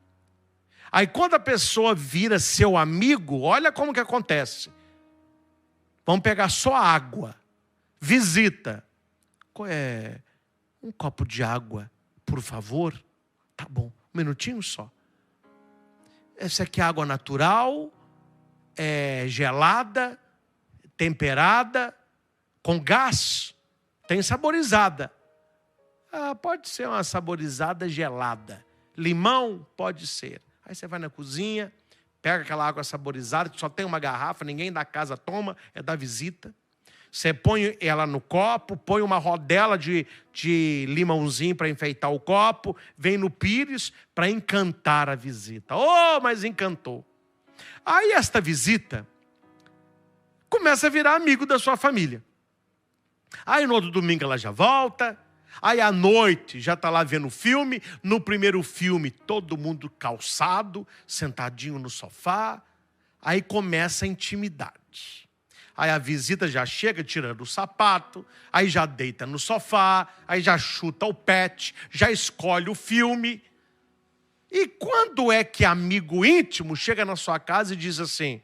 [SPEAKER 1] Aí quando a pessoa vira seu amigo, olha como que acontece. Vamos pegar só água. Visita. Um copo de água, por favor. Tá bom, um minutinho só. Essa aqui é água natural, gelada, temperada, com gás, tem saborizada. Pode ser uma saborizada gelada. Limão, pode ser. Aí você vai na cozinha, pega aquela água saborizada, que só tem uma garrafa, ninguém da casa toma, é da visita. Você põe ela no copo, põe uma rodela de limãozinho para enfeitar o copo, vem no pires para encantar a visita. Oh, mas encantou. Aí esta visita começa a virar amigo da sua família. Aí no outro domingo ela já volta. Aí à noite já está lá vendo filme. No primeiro filme todo mundo calçado, sentadinho no sofá. Aí começa a intimidade. Aí a visita já chega tirando o sapato, aí já deita no sofá, aí já chuta o pet, já escolhe o filme. E quando é que amigo íntimo chega na sua casa e diz assim,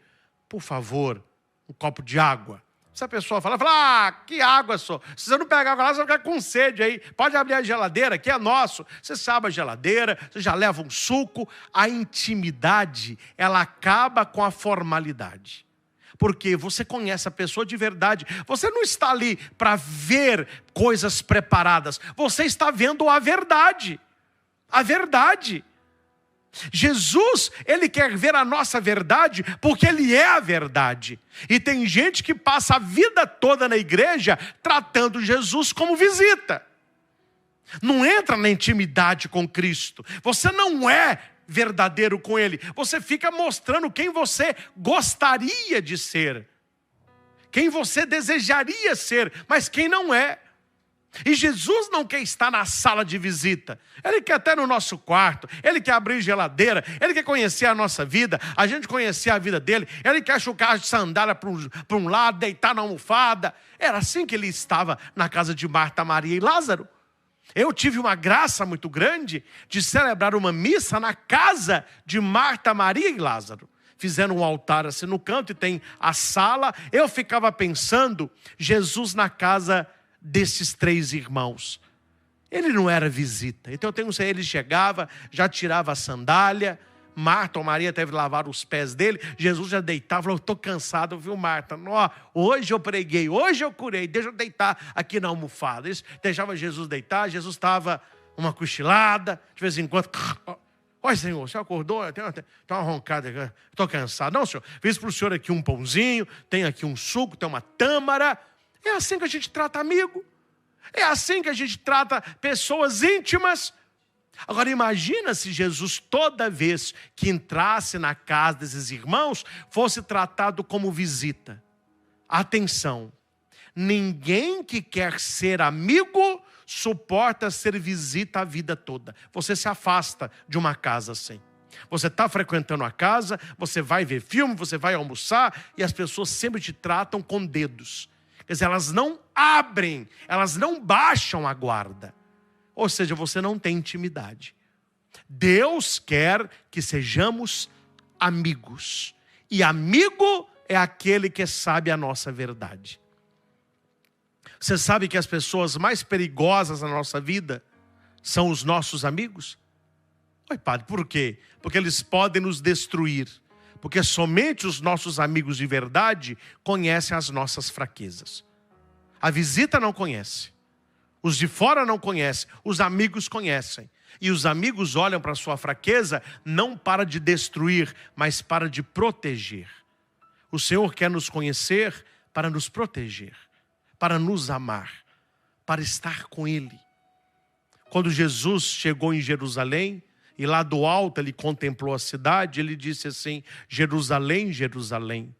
[SPEAKER 1] por favor, um copo de água? Se a pessoa fala, que água só? Se você não pegar água lá, você vai ficar com sede aí. Pode abrir a geladeira, que é nosso. Você sabe a geladeira, você já leva um suco. A intimidade, ela acaba com a formalidade. Porque você conhece a pessoa de verdade. Você não está ali para ver coisas preparadas. Você está vendo a verdade. A verdade. Jesus, ele quer ver a nossa verdade porque ele é a verdade. E tem gente que passa a vida toda na igreja tratando Jesus como visita. Não entra na intimidade com Cristo. Você não é verdadeiro com ele. Você fica mostrando quem você gostaria de ser. Quem você desejaria ser, mas quem não é. E Jesus não quer estar na sala de visita. Ele quer até no nosso quarto. Ele quer abrir geladeira. Ele quer conhecer a nossa vida. A gente conhecer a vida dele. Ele quer chucar de sandália para um lado, deitar na almofada. Era assim que ele estava na casa de Marta, Maria e Lázaro. Eu tive uma graça muito grande de celebrar uma missa na casa de Marta, Maria e Lázaro. Fizeram um altar assim no canto e tem a sala. Eu ficava pensando, Jesus na casa desses três irmãos. Ele não era visita. Então ele chegava, já tirava a sandália. Marta ou Maria teve que lavar os pés dele. Jesus já deitava, falou, estou cansado, viu Marta? Hoje eu preguei, hoje eu curei, deixa eu deitar aqui na almofada. Eles deixava Jesus deitar, Jesus estava uma cochilada, de vez em quando, oi Senhor, você acordou? Tem uma roncada, estou cansado. Não Senhor, fiz para o Senhor aqui um pãozinho, tem aqui um suco, tem uma tâmara. É assim que a gente trata amigo. É assim que a gente trata pessoas íntimas. Agora imagina se Jesus toda vez que entrasse na casa desses irmãos fosse tratado como visita. Atenção, ninguém que quer ser amigo suporta ser visita a vida toda. Você se afasta de uma casa assim. Você está frequentando a casa, você vai ver filme, você vai almoçar e as pessoas sempre te tratam com dedos. Quer dizer, elas não abrem, elas não baixam a guarda. Ou seja, você não tem intimidade. Deus quer que sejamos amigos. E amigo é aquele que sabe a nossa verdade. Você sabe que as pessoas mais perigosas na nossa vida são os nossos amigos? Oi, padre, por quê? Porque eles podem nos destruir. Porque somente os nossos amigos de verdade conhecem as nossas fraquezas. A visita não conhece. Os de fora não conhecem, os amigos conhecem. E os amigos olham para a sua fraqueza não para de destruir, mas para de proteger. O Senhor quer nos conhecer para nos proteger, para nos amar, para estar com Ele. Quando Jesus chegou em Jerusalém, e lá do alto ele contemplou a cidade, ele disse assim, Jerusalém, Jerusalém,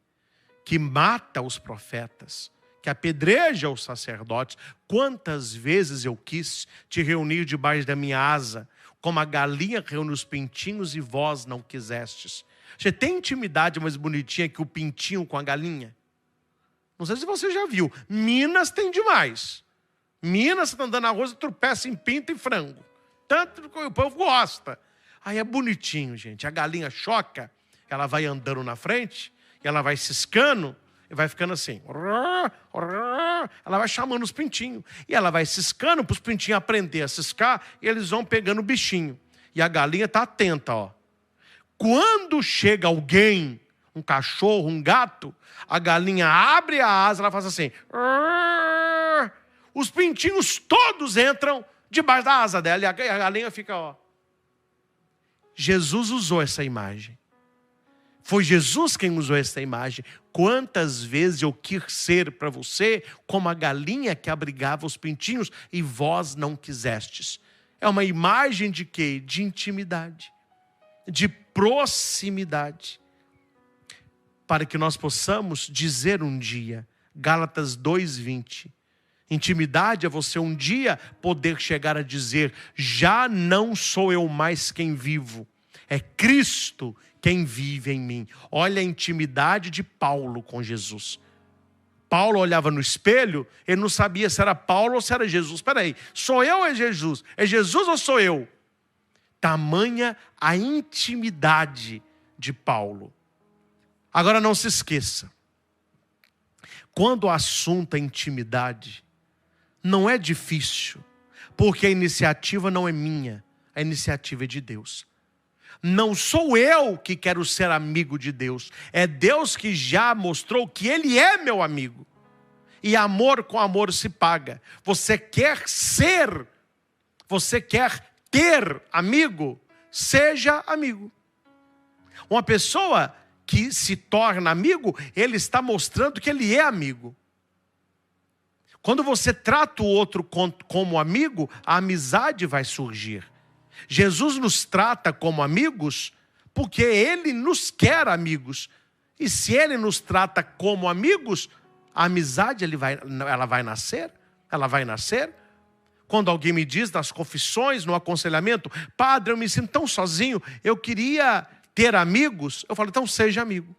[SPEAKER 1] que mata os profetas, que apedreja os sacerdotes. Quantas vezes eu quis te reunir debaixo da minha asa, como a galinha reúne os pintinhos e vós não quisestes. Você tem intimidade mais bonitinha que o pintinho com a galinha? Não sei se você já viu. Minas tem demais. Minas, você está andando na rua, você tropeça em pinto e frango. Tanto que o povo gosta. Aí é bonitinho, gente. A galinha choca, ela vai andando na frente, e ela vai ciscando, e vai ficando assim. Ela vai chamando os pintinhos. E ela vai ciscando para os pintinhos aprender a ciscar, e eles vão pegando o bichinho. E a galinha está atenta, ó. Quando chega alguém, um cachorro, um gato, a galinha abre a asa, ela faz assim. Os pintinhos todos entram debaixo da asa dela, e a galinha fica, ó. Jesus usou essa imagem. Foi Jesus quem usou essa imagem. Quantas vezes eu quis ser para você como a galinha que abrigava os pintinhos e vós não quisestes. É uma imagem de quê? De intimidade, de proximidade. Para que nós possamos dizer um dia, Gálatas 2:20, intimidade é você um dia poder chegar a dizer: já não sou eu mais quem vivo, é Cristo quem vive em mim. Olha a intimidade de Paulo com Jesus. Paulo olhava no espelho, ele não sabia se era Paulo ou se era Jesus. Espera aí, sou eu ou é Jesus? É Jesus ou sou eu? Tamanha a intimidade de Paulo. Agora não se esqueça, quando o assunto é intimidade, não é difícil, porque a iniciativa não é minha, a iniciativa é de Deus. Não sou eu que quero ser amigo de Deus, é Deus que já mostrou que Ele é meu amigo. E amor com amor se paga. Você quer ser, você quer ter amigo, seja amigo. Uma pessoa que se torna amigo, ele está mostrando que ele é amigo. Quando você trata o outro como amigo, a amizade vai surgir. Jesus nos trata como amigos porque Ele nos quer amigos. E se Ele nos trata como amigos, a amizade ela vai nascer. Ela vai nascer. Quando alguém me diz nas confissões, no aconselhamento: padre, eu me sinto tão sozinho, eu queria ter amigos. Eu falo: então seja amigo.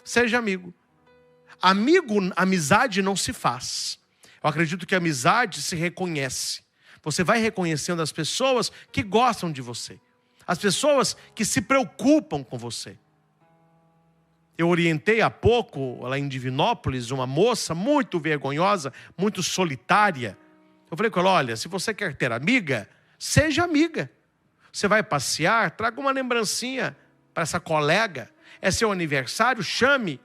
[SPEAKER 1] Seja amigo. Amizade não se faz. Eu acredito que a amizade se reconhece. Você vai reconhecendo as pessoas que gostam de você. As pessoas que se preocupam com você. Eu orientei há pouco, lá em Divinópolis, uma moça muito vergonhosa, muito solitária. Eu falei com ela: olha, se você quer ter amiga, seja amiga. Você vai passear, traga uma lembrancinha para essa colega. É seu aniversário, chame.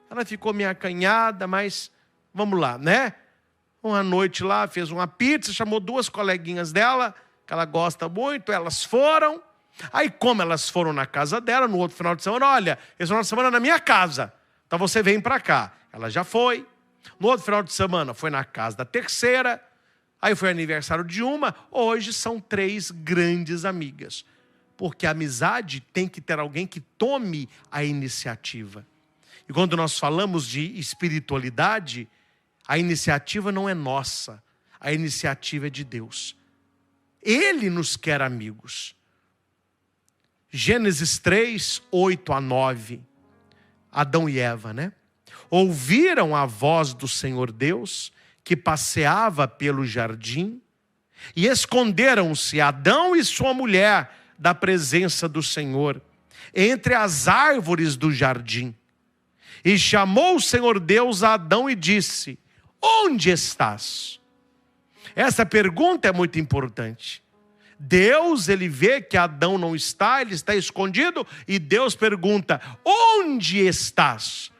[SPEAKER 1] Ela ficou meio acanhada, mas vamos lá, né? Uma noite lá, fez uma pizza, chamou 2 coleguinhas dela, que ela gosta muito, elas foram. Aí, como elas foram na casa dela, no outro final de semana: olha, esse final de semana é na minha casa, então você vem para cá. Ela já foi. No outro final de semana, foi na casa da terceira. Aí foi aniversário de uma. Hoje são 3 grandes amigas. Porque a amizade tem que ter alguém que tome a iniciativa. E quando nós falamos de espiritualidade, a iniciativa não é nossa, a iniciativa é de Deus. Ele nos quer amigos. Gênesis 3, 8-9. Adão e Eva, né? Ouviram a voz do Senhor Deus, que passeava pelo jardim, e esconderam-se Adão e sua mulher da presença do Senhor, entre as árvores do jardim. E chamou o Senhor Deus a Adão e disse: onde estás? Essa pergunta é muito importante. Deus, ele vê que Adão não está, ele está escondido, e Deus pergunta: onde estás?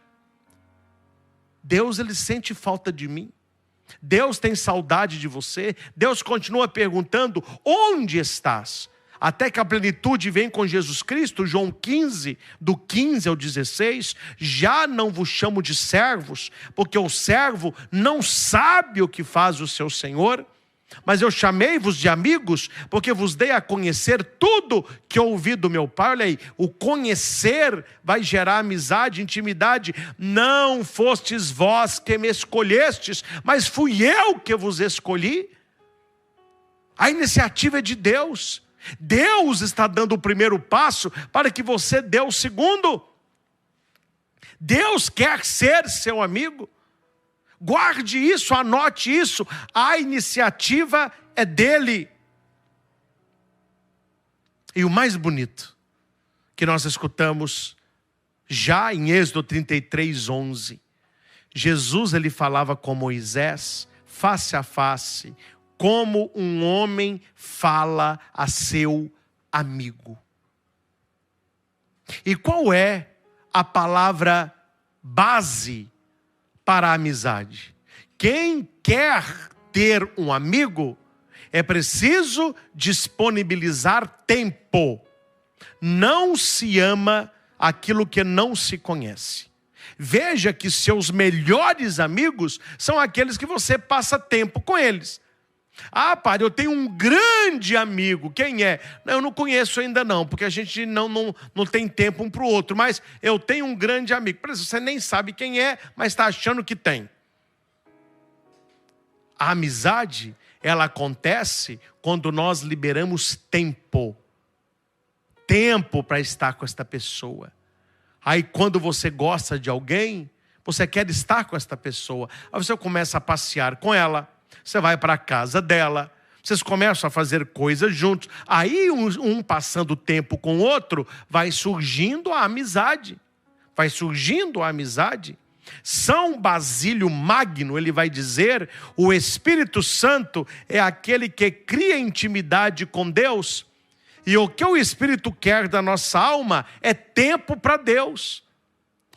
[SPEAKER 1] Deus, ele sente falta de mim. Deus tem saudade de você. Deus continua perguntando: onde estás? Até que a plenitude vem com Jesus Cristo. João 15, do 15 ao 16, já não vos chamo de servos, porque o servo não sabe o que faz o seu senhor, mas eu chamei-vos de amigos, porque vos dei a conhecer tudo que ouvi do meu Pai. Olha aí, o conhecer vai gerar amizade, intimidade. Não fostes vós que me escolhestes, mas fui eu que vos escolhi. A iniciativa é de Deus. Deus está dando o primeiro passo para que você dê o segundo. Deus quer ser seu amigo. Guarde isso, anote isso. A iniciativa é dele. E o mais bonito que nós escutamos já em Êxodo 33, 11. Jesus, ele falava com Moisés face a face, como um homem fala a seu amigo. E qual é a palavra base para a amizade? Quem quer ter um amigo, é preciso disponibilizar tempo. Não se ama aquilo que não se conhece. Veja que seus melhores amigos são aqueles que você passa tempo com eles. Ah, padre, eu tenho um grande amigo. Quem é? Eu não conheço ainda não, porque a gente não tem tempo um para o outro. Mas eu tenho um grande amigo. Por exemplo, você nem sabe quem é, mas está achando que tem. A amizade, ela acontece quando nós liberamos tempo. Tempo para estar com esta pessoa. Aí quando você gosta de alguém, você quer estar com esta pessoa. Aí você começa a passear com ela. Você vai para a casa dela, vocês começam a fazer coisas juntos. Aí um passando tempo com o outro, vai surgindo a amizade. Vai surgindo a amizade. São Basílio Magno, ele vai dizer, o Espírito Santo é aquele que cria intimidade com Deus. E o que o Espírito quer da nossa alma é tempo para Deus.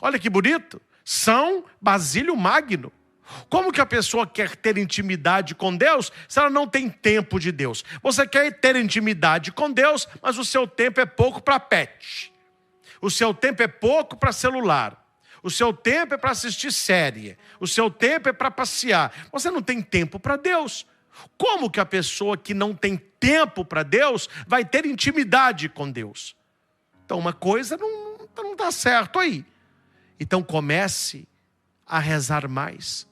[SPEAKER 1] Olha que bonito. São Basílio Magno. Como que a pessoa quer ter intimidade com Deus se ela não tem tempo de Deus? Você quer ter intimidade com Deus, mas o seu tempo é pouco para pet. O seu tempo é pouco para celular. O seu tempo é para assistir série. O seu tempo é para passear. Você não tem tempo para Deus. Como que a pessoa que não tem tempo para Deus vai ter intimidade com Deus? Então uma coisa não dá certo aí. Então comece a rezar mais.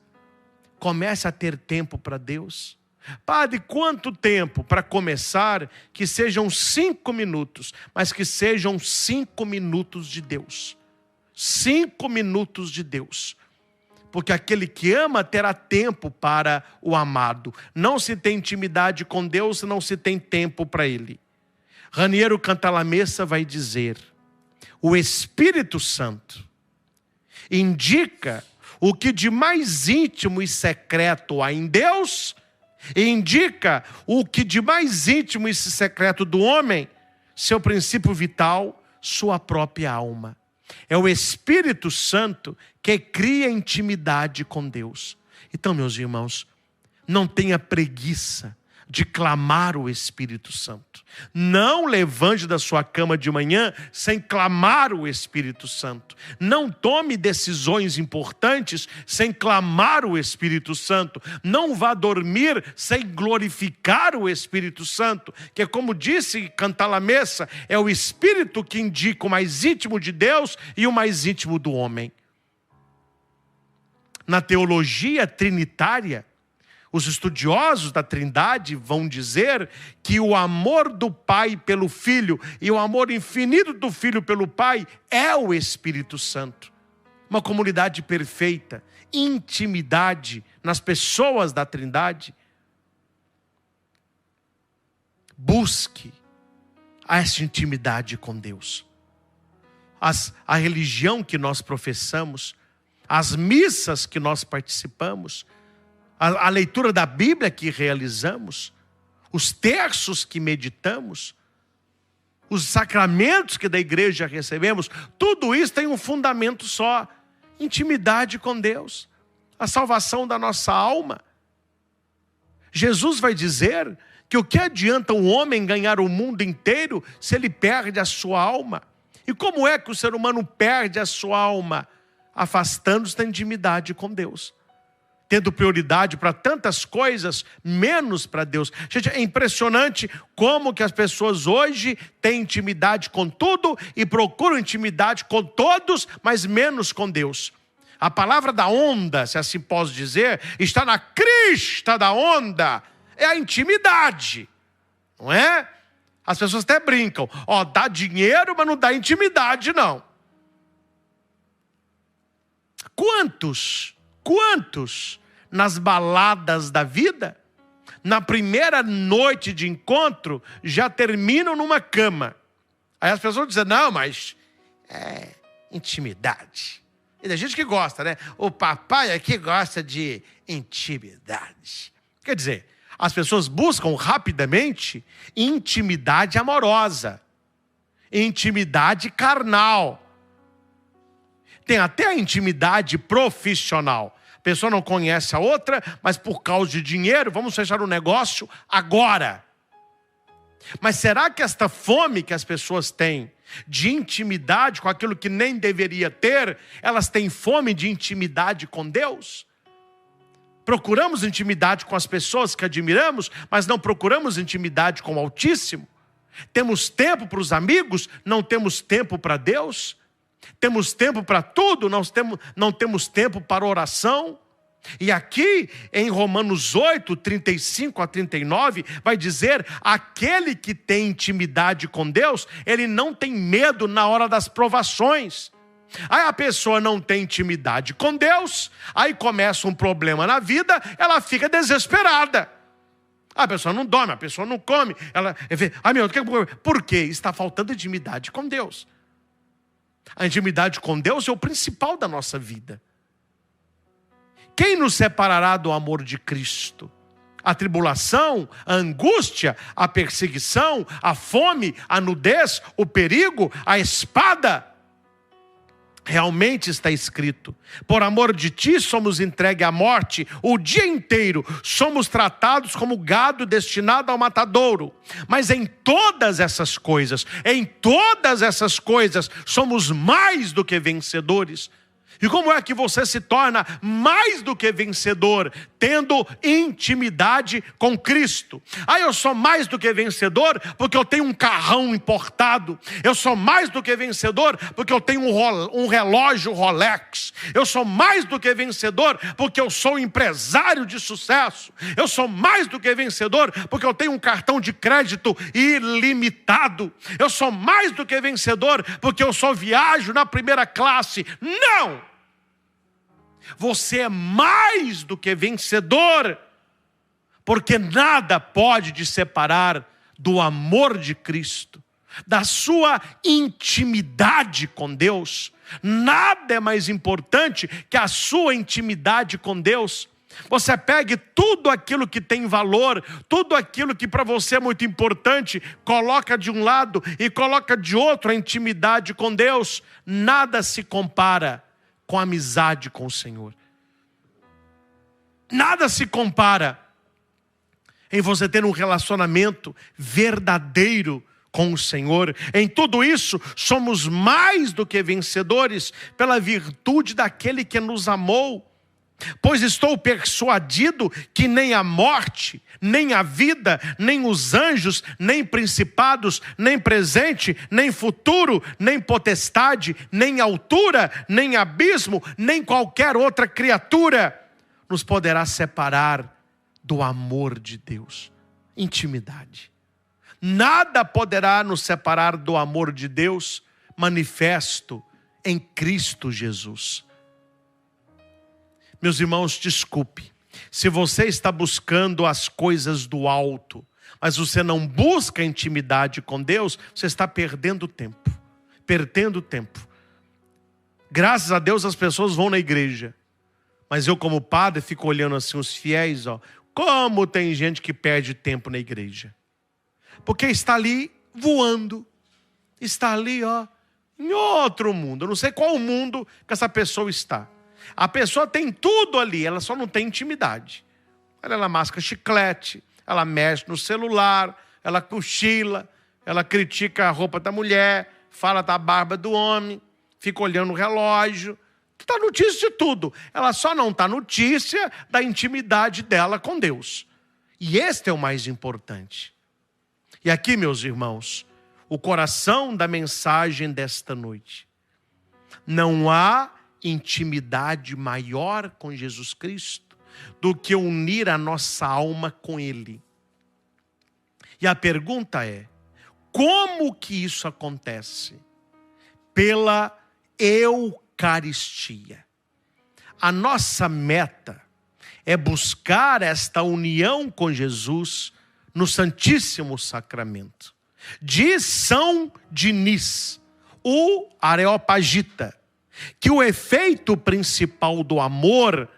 [SPEAKER 1] Comece a ter tempo para Deus. Padre, quanto tempo? Para começar, que sejam 5 minutos, mas que sejam 5 minutos de Deus. 5 minutos de Deus. Porque aquele que ama terá tempo para o amado. Não se tem intimidade com Deus se não se tem tempo para Ele. Raniero Cantalamessa vai dizer, o Espírito Santo indica o que de mais íntimo e secreto há em Deus, e indica o que de mais íntimo e secreto do homem, seu princípio vital, sua própria alma. É o Espírito Santo que cria intimidade com Deus. Então, meus irmãos, não tenha preguiça de clamar o Espírito Santo. Não levante da sua cama de manhã sem clamar o Espírito Santo. Não tome decisões importantes sem clamar o Espírito Santo. Não vá dormir sem glorificar o Espírito Santo, que é como disse Cantalamessa, é o Espírito que indica o mais íntimo de Deus e o mais íntimo do homem. Na teologia trinitária, os estudiosos da Trindade vão dizer que o amor do Pai pelo Filho e o amor infinito do Filho pelo Pai é o Espírito Santo. Uma comunidade perfeita, intimidade nas pessoas da Trindade. Busque essa intimidade com Deus. A religião que nós professamos, as missas que nós participamos, a leitura da Bíblia que realizamos, os terços que meditamos, os sacramentos que da igreja recebemos, tudo isso tem um fundamento só: intimidade com Deus, a salvação da nossa alma. Jesus vai dizer que o que adianta um homem ganhar o mundo inteiro se ele perde a sua alma? E como é que o ser humano perde a sua alma? Afastando-se da intimidade com Deus. Tendo prioridade para tantas coisas, menos para Deus. Gente, é impressionante como que as pessoas hoje têm intimidade com tudo e procuram intimidade com todos, mas menos com Deus. A palavra da onda, se assim posso dizer, está na crista da onda, é a intimidade, não é? As pessoas até brincam, dá dinheiro, mas não dá intimidade não. Quantos nas baladas da vida, na primeira noite de encontro, já terminam numa cama? Aí as pessoas dizem, não, mas é intimidade. E tem gente que gosta, né? O papai aqui gosta de intimidade. Quer dizer, as pessoas buscam rapidamente intimidade amorosa, intimidade carnal. Tem até a intimidade profissional. A pessoa não conhece a outra, mas por causa de dinheiro, vamos fechar o negócio agora. Mas será que esta fome que as pessoas têm de intimidade com aquilo que nem deveria ter, elas têm fome de intimidade com Deus? Procuramos intimidade com as pessoas que admiramos, mas não procuramos intimidade com o Altíssimo. Temos tempo para os amigos, não temos tempo para Deus. Temos tempo para tudo, não temos tempo para oração. E aqui em Romanos 8, 35 a 39, vai dizer: aquele que tem intimidade com Deus, ele não tem medo na hora das provações. Aí a pessoa não tem intimidade com Deus, aí começa um problema na vida, ela fica desesperada. A pessoa não dorme, a pessoa não come, ela vê, por quê? Está faltando intimidade com Deus. A intimidade com Deus é o principal da nossa vida. Quem nos separará do amor de Cristo? A tribulação, a angústia, a perseguição, a fome, a nudez, o perigo, a espada? Realmente está escrito: por amor de ti somos entregues à morte o dia inteiro, somos tratados como gado destinado ao matadouro. Mas em todas essas coisas, somos mais do que vencedores. E como é que você se torna mais do que vencedor? Tendo intimidade com Cristo. Eu sou mais do que vencedor porque eu tenho um carrão importado. Eu sou mais do que vencedor porque eu tenho um relógio Rolex. Eu sou mais do que vencedor porque eu sou empresário de sucesso. Eu sou mais do que vencedor porque eu tenho um cartão de crédito ilimitado. Eu sou mais do que vencedor porque eu só viajo na primeira classe. Não! Você é mais do que vencedor, porque nada pode te separar do amor de Cristo, da sua intimidade com Deus. Nada é mais importante que a sua intimidade com Deus. Você pegue tudo aquilo que tem valor, tudo aquilo que para você é muito importante, coloca de um lado e coloca de outro a intimidade com Deus. Nada se compara com a amizade com o Senhor. Nada se compara em você ter um relacionamento verdadeiro com o Senhor. Em tudo isso, somos mais do que vencedores pela virtude daquele que nos amou. Pois estou persuadido que nem a morte, nem a vida, nem os anjos, nem principados, nem presente, nem futuro, nem potestade, nem altura, nem abismo, nem qualquer outra criatura nos poderá separar do amor de Deus. Intimidade. Nada poderá nos separar do amor de Deus manifesto em Cristo Jesus. Meus irmãos, desculpe, se você está buscando as coisas do alto, mas você não busca intimidade com Deus, você está perdendo tempo. Perdendo tempo. Graças a Deus as pessoas vão na igreja, mas eu como padre fico olhando assim os fiéis, como tem gente que perde tempo na igreja. Porque está ali voando, está ali em outro mundo. Eu não sei qual mundo que essa pessoa está. A pessoa tem tudo ali, ela só não tem intimidade. Ela masca chiclete, ela mexe no celular, ela cochila, ela critica a roupa da mulher, fala da barba do homem, fica olhando o relógio. Está notícia de tudo. Ela só não está notícia da intimidade dela com Deus. E este é o mais importante. E aqui, meus irmãos, o coração da mensagem desta noite. Não há intimidade maior com Jesus Cristo do que unir a nossa alma com Ele. E a pergunta é: como que isso acontece? Pela Eucaristia. A nossa meta é buscar esta união com Jesus no Santíssimo Sacramento. Diz São Dinis, o Areopagita, que o efeito principal do amor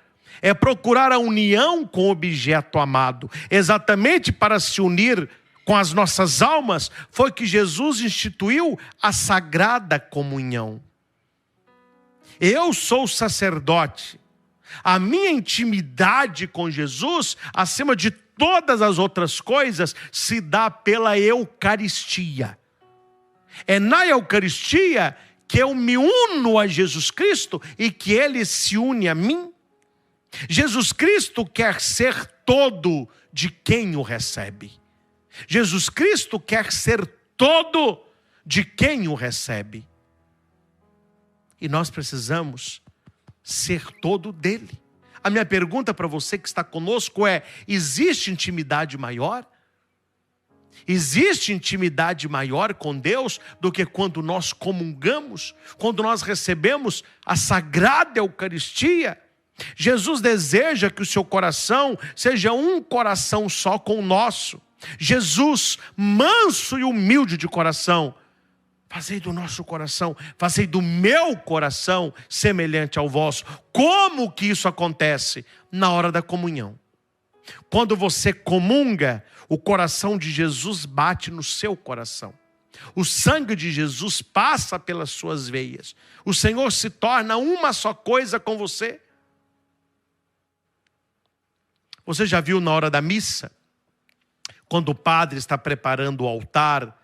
[SPEAKER 1] é procurar a união com o objeto amado. Exatamente para se unir com as nossas almas, foi que Jesus instituiu a Sagrada Comunhão. Eu sou sacerdote. A minha intimidade com Jesus, acima de todas as outras coisas se dá pela Eucaristia. É na Eucaristia que eu me uno a Jesus Cristo e que Ele se une a mim. Jesus Cristo quer ser todo de quem o recebe. Jesus Cristo quer ser todo de quem o recebe. E nós precisamos ser todo dele. A minha pergunta para você que está conosco é: existe intimidade maior? Existe intimidade maior com Deus do que quando nós comungamos, quando nós recebemos a sagrada Eucaristia? Jesus deseja que o seu coração seja um coração só com o nosso. Jesus, manso e humilde de coração, fazei do nosso coração, fazei do meu coração semelhante ao vosso. Como que isso acontece? Na hora da comunhão. Quando você comunga, o coração de Jesus bate no seu coração. O sangue de Jesus passa pelas suas veias. O Senhor se torna uma só coisa com você. Você já viu na hora da missa, quando o padre está preparando o altar,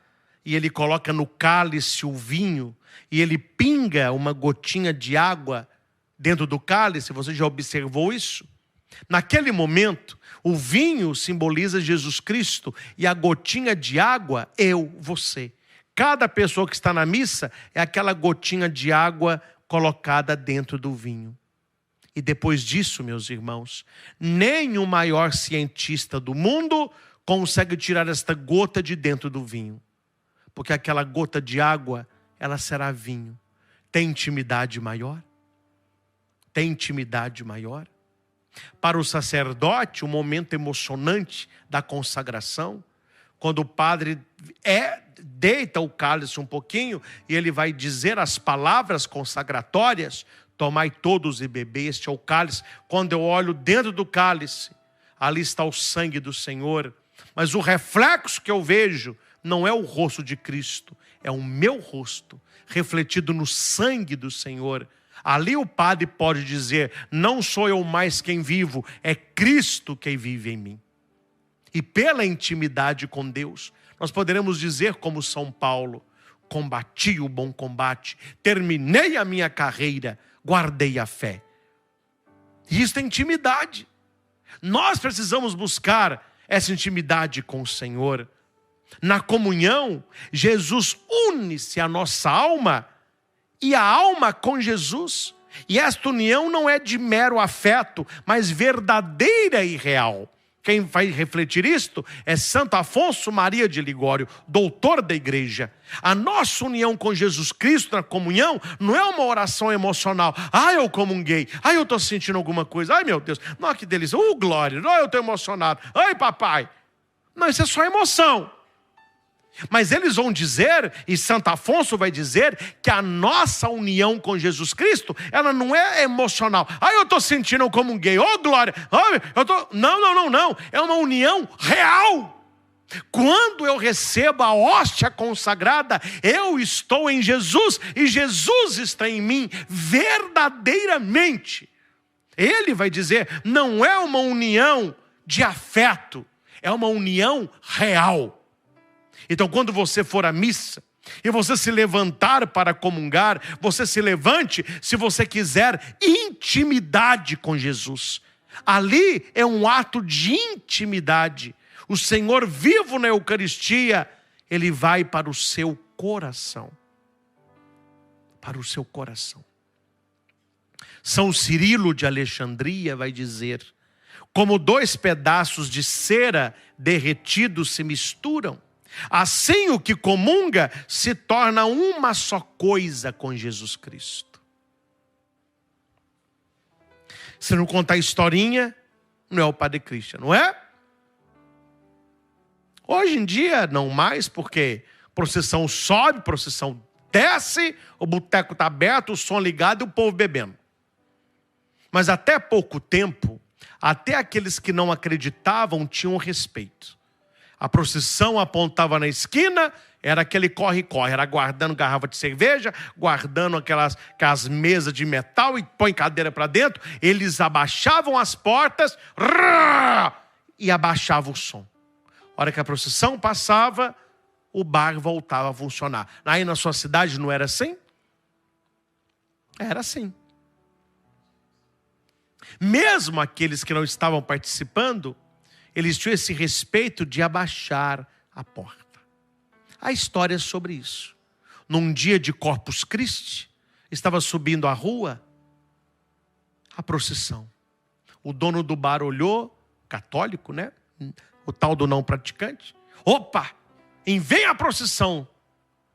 [SPEAKER 1] e ele coloca no cálice o vinho, e ele pinga uma gotinha de água dentro do cálice? Você já observou isso? Naquele momento, o vinho simboliza Jesus Cristo, e a gotinha de água, eu, você. Cada pessoa que está na missa é aquela gotinha de água colocada dentro do vinho. E depois disso, meus irmãos, nem o maior cientista do mundo consegue tirar esta gota de dentro do vinho. Porque aquela gota de água, ela será vinho. Tem intimidade maior? Tem intimidade maior? Para o sacerdote, o momento emocionante da consagração, quando o padre deita o cálice um pouquinho e ele vai dizer as palavras consagratórias: tomai todos e bebei, este é o cálice. Quando eu olho dentro do cálice, ali está o sangue do Senhor. Mas o reflexo que eu vejo não é o rosto de Cristo, é o meu rosto, refletido no sangue do Senhor. Ali o padre pode dizer: não sou eu mais quem vivo, é Cristo quem vive em mim. E pela intimidade com Deus, nós poderemos dizer como São Paulo: combati o bom combate, terminei a minha carreira, guardei a fé. E isso é intimidade. Nós precisamos buscar essa intimidade com o Senhor. Na comunhão, Jesus une-se à nossa alma e a alma com Jesus. E esta união não é de mero afeto, mas verdadeira e real. Quem vai refletir isto é Santo Afonso Maria de Ligório, doutor da igreja. A nossa união com Jesus Cristo na comunhão não é uma oração emocional. Eu comunguei. Eu estou sentindo alguma coisa. Ai, meu Deus. Não, que delícia. Glória. Eu estou emocionado. Ai, papai. Não, isso é só emoção. Mas eles vão dizer, e Santo Afonso vai dizer, que a nossa união com Jesus Cristo, ela não é emocional. Eu estou sentindo como um gay, glória. Não. É uma união real. Quando eu recebo a hóstia consagrada, eu estou em Jesus e Jesus está em mim verdadeiramente. Ele vai dizer, não é uma união de afeto, é uma união real. Então, quando você for à missa e você se levantar para comungar, você se levante se você quiser intimidade com Jesus. Ali é um ato de intimidade. O Senhor vivo na Eucaristia, Ele vai para o seu coração. Para o seu coração. São Cirilo de Alexandria vai dizer: como dois pedaços de cera derretidos se misturam, assim o que comunga se torna uma só coisa com Jesus Cristo. Se não contar historinha, não é o Padre Christian, não é? Hoje em dia não mais, porque procissão sobe, procissão desce, o boteco está aberto, o som ligado e o povo bebendo. Mas até pouco tempo, até aqueles que não acreditavam tinham respeito. A procissão apontava na esquina, era aquele corre-corre, era guardando garrafa de cerveja, guardando aquelas mesas de metal e põe cadeira para dentro. Eles abaixavam as portas, e abaixava o som. A hora que a procissão passava, o bar voltava a funcionar. Aí na sua cidade não era assim? Era assim. Mesmo aqueles que não estavam participando, eles tinham esse respeito de abaixar a porta. A história é sobre isso. Num dia de Corpus Christi, estava subindo a rua a procissão. O dono do bar olhou, católico, né? O tal do não praticante. Opa! Vem a procissão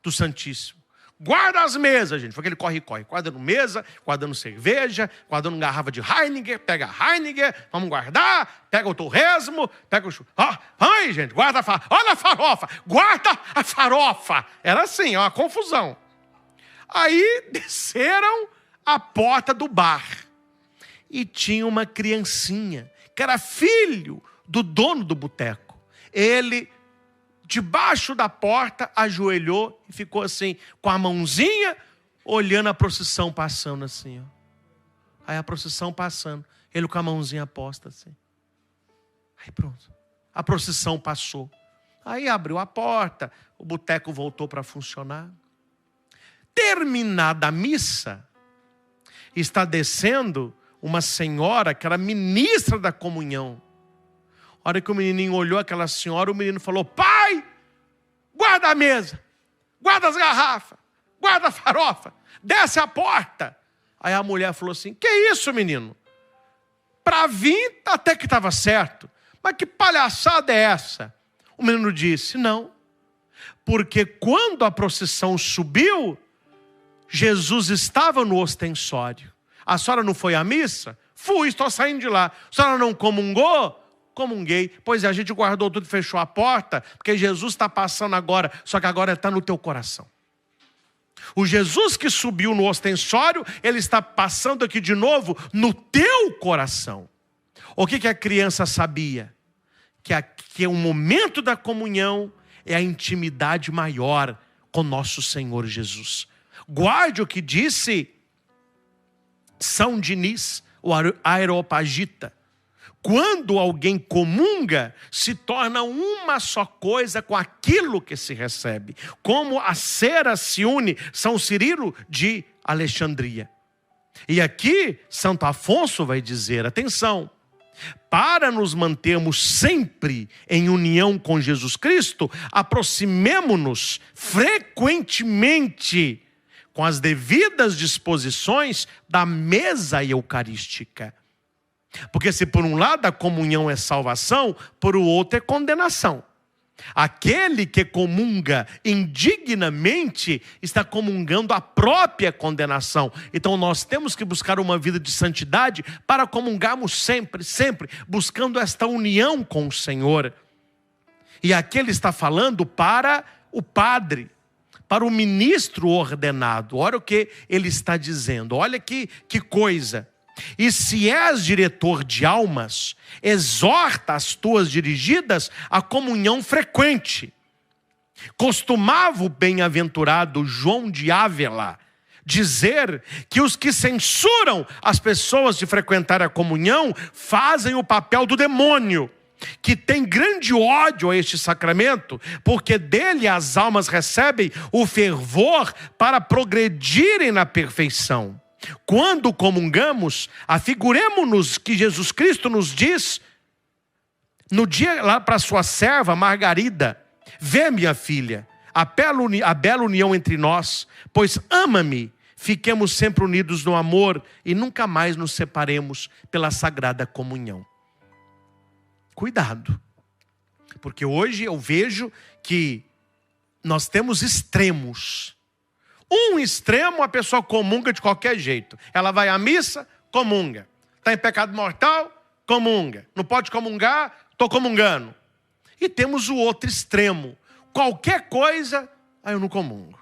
[SPEAKER 1] do Santíssimo. Guarda as mesas, gente. Foi aquele corre-corre. Guardando mesa, guardando cerveja, guardando garrafa de Heineken. Pega a Heineken, vamos guardar. Pega o torresmo, pega o... Ai, gente, guarda a farofa. Olha a farofa. Guarda a farofa. Era assim, uma confusão. Aí desceram a porta do bar. E tinha uma criancinha, que era filho do dono do boteco. Ele, debaixo da porta, ajoelhou e ficou assim, com a mãozinha, olhando a procissão passando assim. Ó. Aí a procissão passando, ele com a mãozinha posta assim. Aí pronto, a procissão passou. Aí abriu a porta, o boteco voltou para funcionar. Terminada a missa, está descendo uma senhora que era ministra da comunhão. A hora que o menininho olhou aquela senhora, o menino falou: pai, guarda a mesa, guarda as garrafas, guarda a farofa, desce a porta. Aí a mulher falou assim: que isso, menino? Para vir até que estava certo, mas que palhaçada é essa? O menino disse: não, porque quando a procissão subiu, Jesus estava no ostensório. A senhora não foi à missa? Fui, estou saindo de lá. A senhora não comungou? Comunguei. Pois é, a gente guardou tudo e fechou a porta, porque Jesus está passando agora, só que agora está no teu coração. O Jesus que subiu no ostensório, ele está passando aqui de novo no teu coração. O que a criança sabia? Que o momento da comunhão é a intimidade maior com nosso Senhor Jesus. Guarde o que disse São Diniz, o Areopagita. Quando alguém comunga, se torna uma só coisa com aquilo que se recebe. Como a cera se une, São Cirilo de Alexandria. E aqui, Santo Afonso vai dizer, atenção, para nos mantermos sempre em união com Jesus Cristo, aproximemo-nos frequentemente com as devidas disposições da mesa eucarística. Porque se por um lado a comunhão é salvação, por o outro é condenação. Aquele que comunga indignamente está comungando a própria condenação. Então nós temos que buscar uma vida de santidade para comungarmos sempre, sempre, buscando esta união com o Senhor. E aqui ele está falando para o padre, para o ministro ordenado. Olha o que ele está dizendo, olha que coisa. E se és diretor de almas, exorta as tuas dirigidas à comunhão frequente. Costumava o bem-aventurado João de Ávila dizer que os que censuram as pessoas de frequentar a comunhão fazem o papel do demônio, que tem grande ódio a este sacramento, porque dele as almas recebem o fervor para progredirem na perfeição. Quando comungamos, afiguremo-nos que Jesus Cristo nos diz, no dia lá para sua serva Margarida: vê, minha filha, a bela união entre nós, pois ama-me, fiquemos sempre unidos no amor e nunca mais nos separemos pela sagrada comunhão. Cuidado, porque hoje eu vejo que nós temos extremos. Um extremo, a pessoa comunga de qualquer jeito. Ela vai à missa, comunga. Está em pecado mortal, comunga. Não pode comungar, estou comungando. E temos o outro extremo. Qualquer coisa, eu não comungo.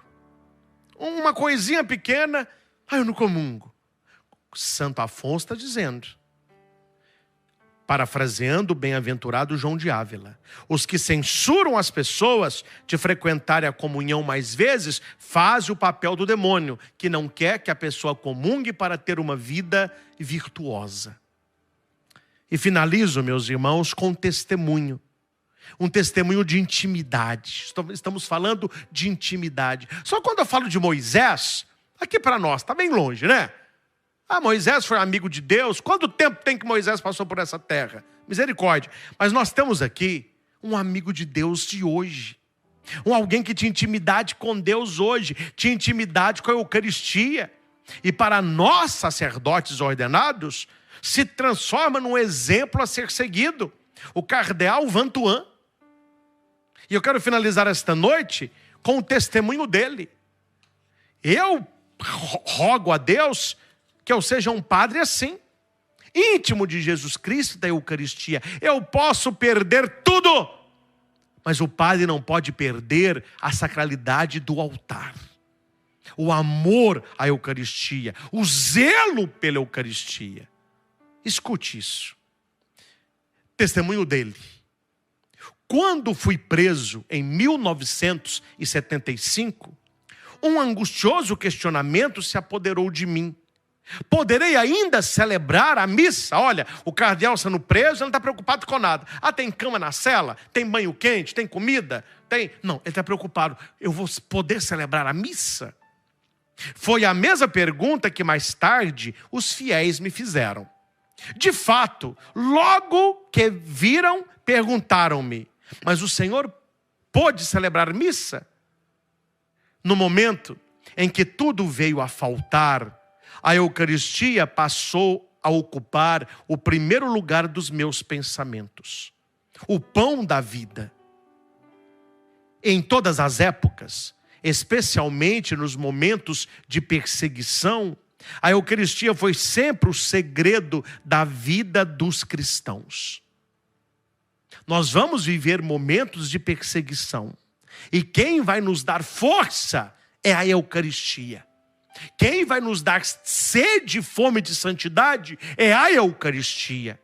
[SPEAKER 1] Uma coisinha pequena, eu não comungo. Santo Afonso está dizendo, parafraseando o bem-aventurado João de Ávila: os que censuram as pessoas de frequentarem a comunhão mais vezes fazem o papel do demônio, que não quer que a pessoa comungue para ter uma vida virtuosa. E finalizo, meus irmãos, com um testemunho de intimidade. Estamos falando de intimidade. Só quando eu falo de Moisés, aqui para nós, está bem longe, né? Moisés foi amigo de Deus. Quanto tempo tem que Moisés passou por essa terra? Misericórdia. Mas nós temos aqui um amigo de Deus de hoje. Alguém que tinha intimidade com Deus hoje, tinha intimidade com a Eucaristia. E para nós, sacerdotes ordenados, se transforma num exemplo a ser seguido. O cardeal Vantuan. E eu quero finalizar esta noite com o testemunho dele. Eu rogo a Deus que eu seja um padre assim, íntimo de Jesus Cristo e da Eucaristia. Eu posso perder tudo, mas o padre não pode perder a sacralidade do altar. O amor à Eucaristia, o zelo pela Eucaristia. Escute isso. Testemunho dele. Quando fui preso em 1975, um angustioso questionamento se apoderou de mim. Poderei ainda celebrar a missa? Olha, o cardeal sendo preso, ele não está preocupado com nada. Tem cama na cela? Tem banho quente? Tem comida? Não, ele está preocupado. Eu vou poder celebrar a missa? Foi a mesma pergunta que mais tarde os fiéis me fizeram. De fato, logo que viram, perguntaram-me: mas o senhor pôde celebrar missa? No momento em que tudo veio a faltar, a Eucaristia passou a ocupar o primeiro lugar dos meus pensamentos. O pão da vida. Em todas as épocas, especialmente nos momentos de perseguição, a Eucaristia foi sempre o segredo da vida dos cristãos. Nós vamos viver momentos de perseguição. E quem vai nos dar força é a Eucaristia. Quem vai nos dar sede e fome de santidade é a Eucaristia.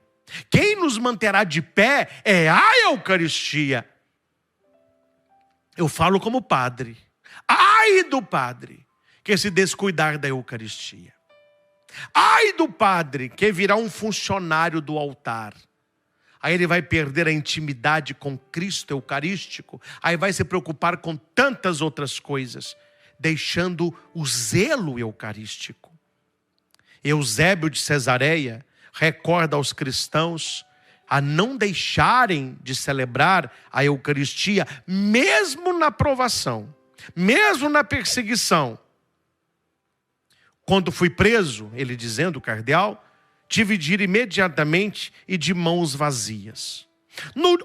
[SPEAKER 1] Quem nos manterá de pé é a Eucaristia. Eu falo como padre. Ai do padre que se descuidar da Eucaristia. Ai do padre que virá um funcionário do altar. Aí ele vai perder a intimidade com Cristo Eucarístico. Aí vai se preocupar com tantas outras coisas, deixando o zelo eucarístico. Eusébio de Cesareia recorda aos cristãos a não deixarem de celebrar a Eucaristia, mesmo na provação, mesmo na perseguição. Quando fui preso, ele dizendo, o cardeal, tive de ir imediatamente e de mãos vazias.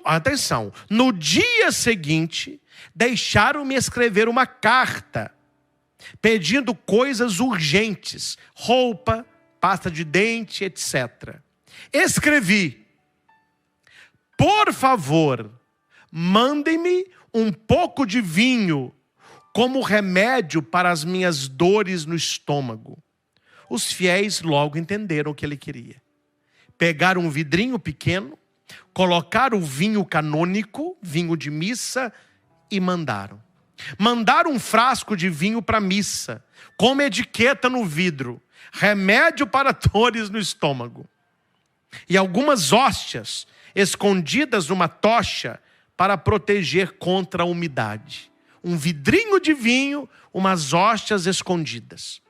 [SPEAKER 1] Atenção, no dia seguinte, deixaram-me escrever uma carta, pedindo coisas urgentes, roupa, pasta de dente, etc. Escrevi: por favor, mandem-me um pouco de vinho como remédio para as minhas dores no estômago. Os fiéis logo entenderam o que ele queria. Pegaram um vidrinho pequeno, colocaram o vinho canônico, vinho de missa, e mandaram. Mandaram um frasco de vinho para a missa, com uma etiqueta no vidro: remédio para dores no estômago. E algumas hóstias escondidas numa tocha para proteger contra a umidade. Um vidrinho de vinho, umas hóstias escondidas.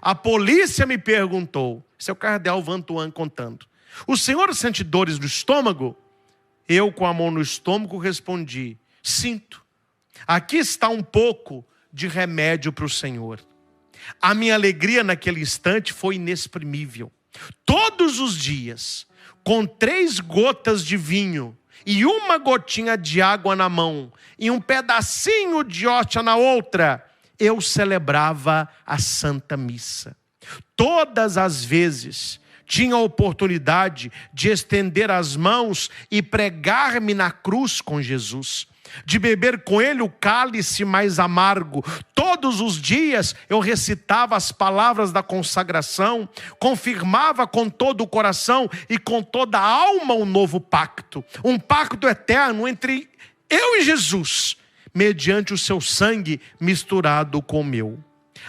[SPEAKER 1] A polícia me perguntou, esse é o cardeal Vantuan contando: o senhor sente dores no estômago? Eu, com a mão no estômago, respondi: sinto. Aqui está um pouco de remédio para o senhor. A minha alegria naquele instante foi inexprimível. Todos os dias, com 3 gotas de vinho e uma gotinha de água na mão e um pedacinho de hóstia na outra, eu celebrava a Santa Missa. Todas as vezes tinha a oportunidade de estender as mãos e pregar-me na cruz com Jesus, de beber com ele o cálice mais amargo. Todos os dias eu recitava as palavras da consagração, confirmava com todo o coração e com toda a alma um novo pacto, um pacto eterno entre eu e Jesus, mediante o seu sangue misturado com o meu.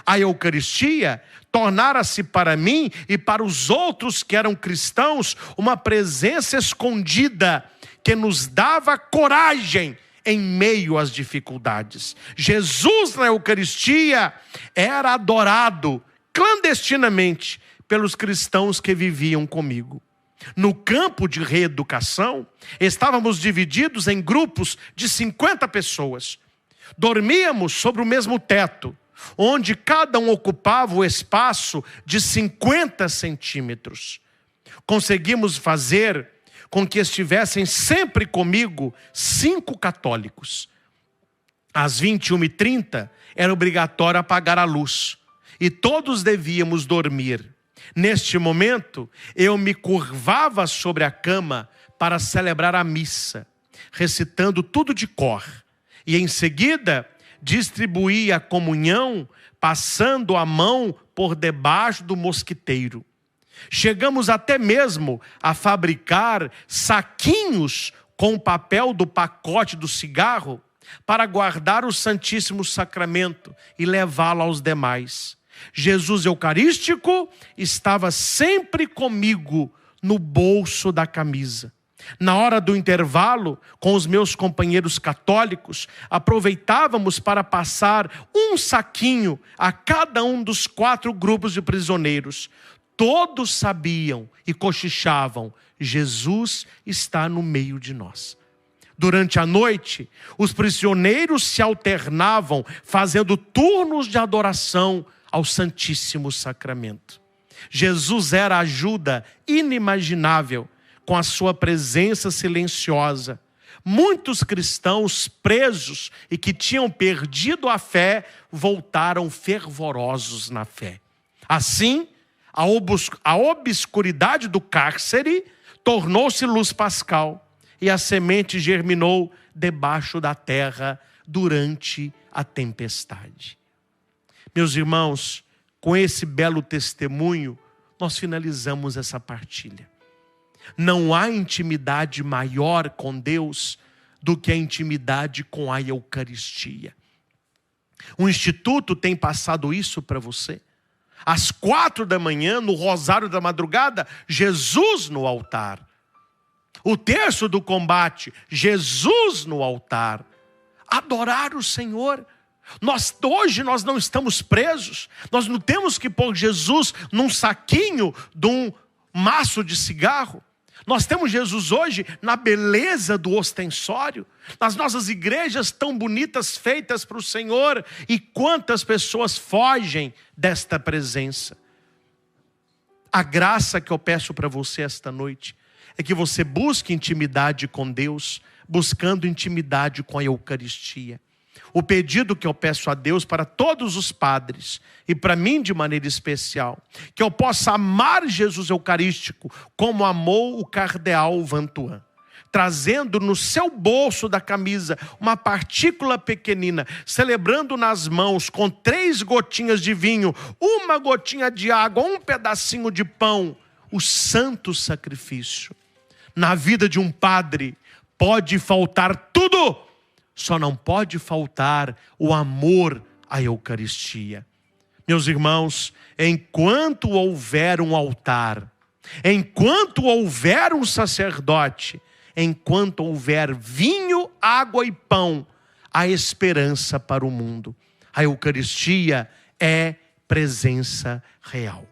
[SPEAKER 1] A Eucaristia tornara-se para mim e para os outros que eram cristãos uma presença escondida que nos dava coragem em meio às dificuldades. Jesus na Eucaristia era adorado clandestinamente pelos cristãos que viviam comigo. No campo de reeducação, estávamos divididos em grupos de 50 pessoas. Dormíamos sobre o mesmo teto, onde cada um ocupava o espaço de 50 centímetros. Conseguimos fazer com que estivessem sempre comigo 5 católicos. Às 21h30 era obrigatório apagar a luz e todos devíamos dormir. Neste momento, eu me curvava sobre a cama para celebrar a missa, recitando tudo de cor. E em seguida, distribuía a comunhão, passando a mão por debaixo do mosquiteiro. Chegamos até mesmo a fabricar saquinhos com o papel do pacote do cigarro para guardar o Santíssimo Sacramento e levá-lo aos demais. Jesus Eucarístico estava sempre comigo no bolso da camisa. Na hora do intervalo, com os meus companheiros católicos, aproveitávamos para passar um saquinho a cada um dos 4 grupos de prisioneiros. Todos sabiam e cochichavam: Jesus está no meio de nós. Durante a noite, os prisioneiros se alternavam, fazendo turnos de adoração ao Santíssimo Sacramento. Jesus era ajuda inimaginável com a sua presença silenciosa. Muitos cristãos presos e que tinham perdido a fé voltaram fervorosos na fé. Assim, a obscuridade do cárcere tornou-se luz pascal e a semente germinou debaixo da terra durante a tempestade. Meus irmãos, com esse belo testemunho, nós finalizamos essa partilha. Não há intimidade maior com Deus do que a intimidade com a Eucaristia. O Instituto tem passado isso para você. Às 4 da manhã, no rosário da madrugada, Jesus no altar. O terço do combate, Jesus no altar. Adorar o Senhor. Hoje nós não estamos presos. Nós não temos que pôr Jesus num saquinho de um maço de cigarro. Nós temos Jesus hoje na beleza do ostensório, nas nossas igrejas tão bonitas feitas para o Senhor. E quantas pessoas fogem desta presença. A graça que eu peço para você esta noite é que você busque intimidade com Deus, buscando intimidade com a Eucaristia. O pedido que eu peço a Deus para todos os padres, e para mim de maneira especial, que eu possa amar Jesus Eucarístico como amou o cardeal Vantuan, trazendo no seu bolso da camisa uma partícula pequenina, celebrando nas mãos com 3 gotinhas de vinho, 1 gotinha de água, 1 pedacinho de pão, o santo sacrifício. Na vida de um padre pode faltar tudo, só não pode faltar o amor à Eucaristia. Meus irmãos, enquanto houver um altar, enquanto houver um sacerdote, enquanto houver vinho, água e pão, há esperança para o mundo. A Eucaristia é presença real.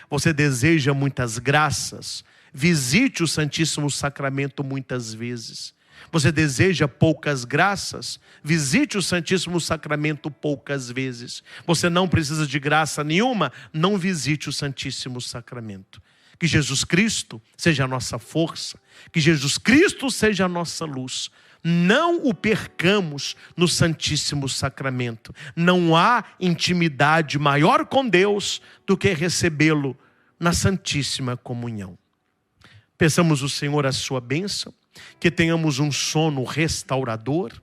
[SPEAKER 1] Você deseja muitas graças? Visite o Santíssimo Sacramento muitas vezes. Você deseja poucas graças? Visite o Santíssimo Sacramento poucas vezes. Você não precisa de graça nenhuma? Não visite o Santíssimo Sacramento. Que Jesus Cristo seja a nossa força, que Jesus Cristo seja a nossa luz. Não o percamos no Santíssimo Sacramento. Não há intimidade maior com Deus do que recebê-lo na Santíssima Comunhão. Peçamos ao Senhor a sua bênção, que tenhamos um sono restaurador,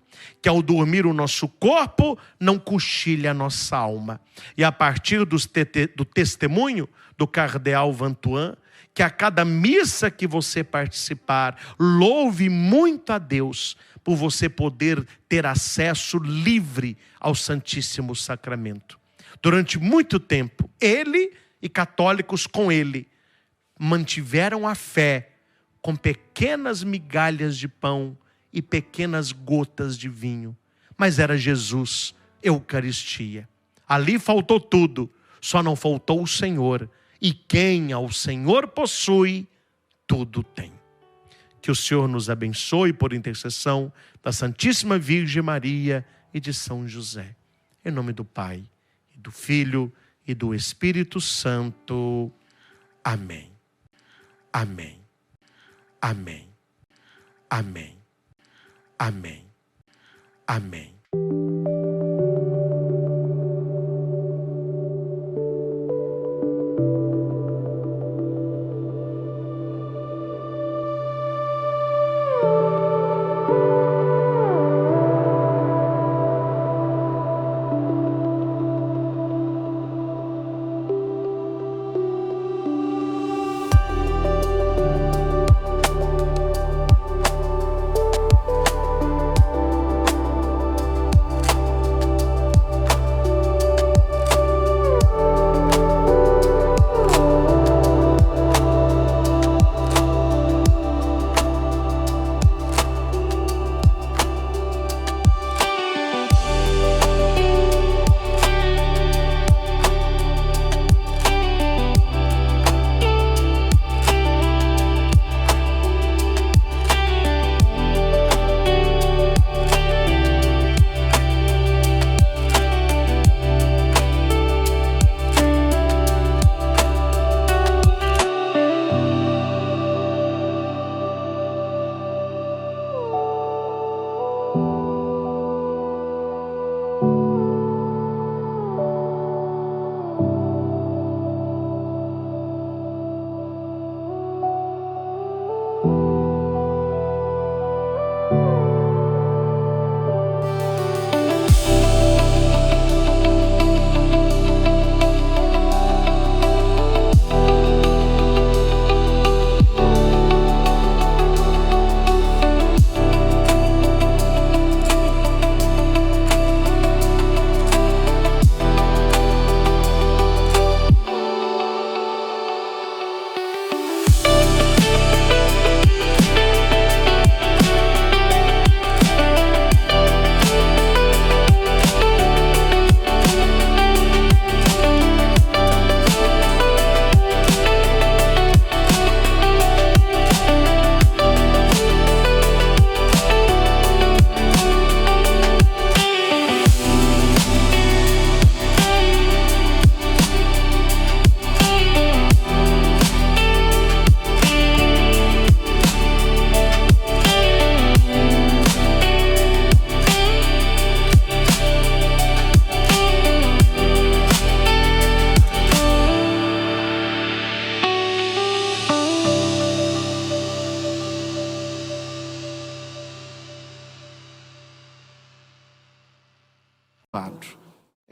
[SPEAKER 1] que ao dormir o nosso corpo não cochile a nossa alma. E a partir do testemunho do cardeal Vantuan, que a cada missa que você participar, louve muito a Deus por você poder ter acesso livre ao Santíssimo Sacramento. Durante muito tempo, ele e católicos com ele mantiveram a fé com pequenas migalhas de pão e pequenas gotas de vinho. Mas era Jesus, Eucaristia. Ali faltou tudo, só não faltou o Senhor. E quem ao Senhor possui, tudo tem. Que o Senhor nos abençoe por intercessão da Santíssima Virgem Maria e de São José. Em nome do Pai, e do Filho e do Espírito Santo. Amém. Amém. Amém. Amém. Amém. Amém.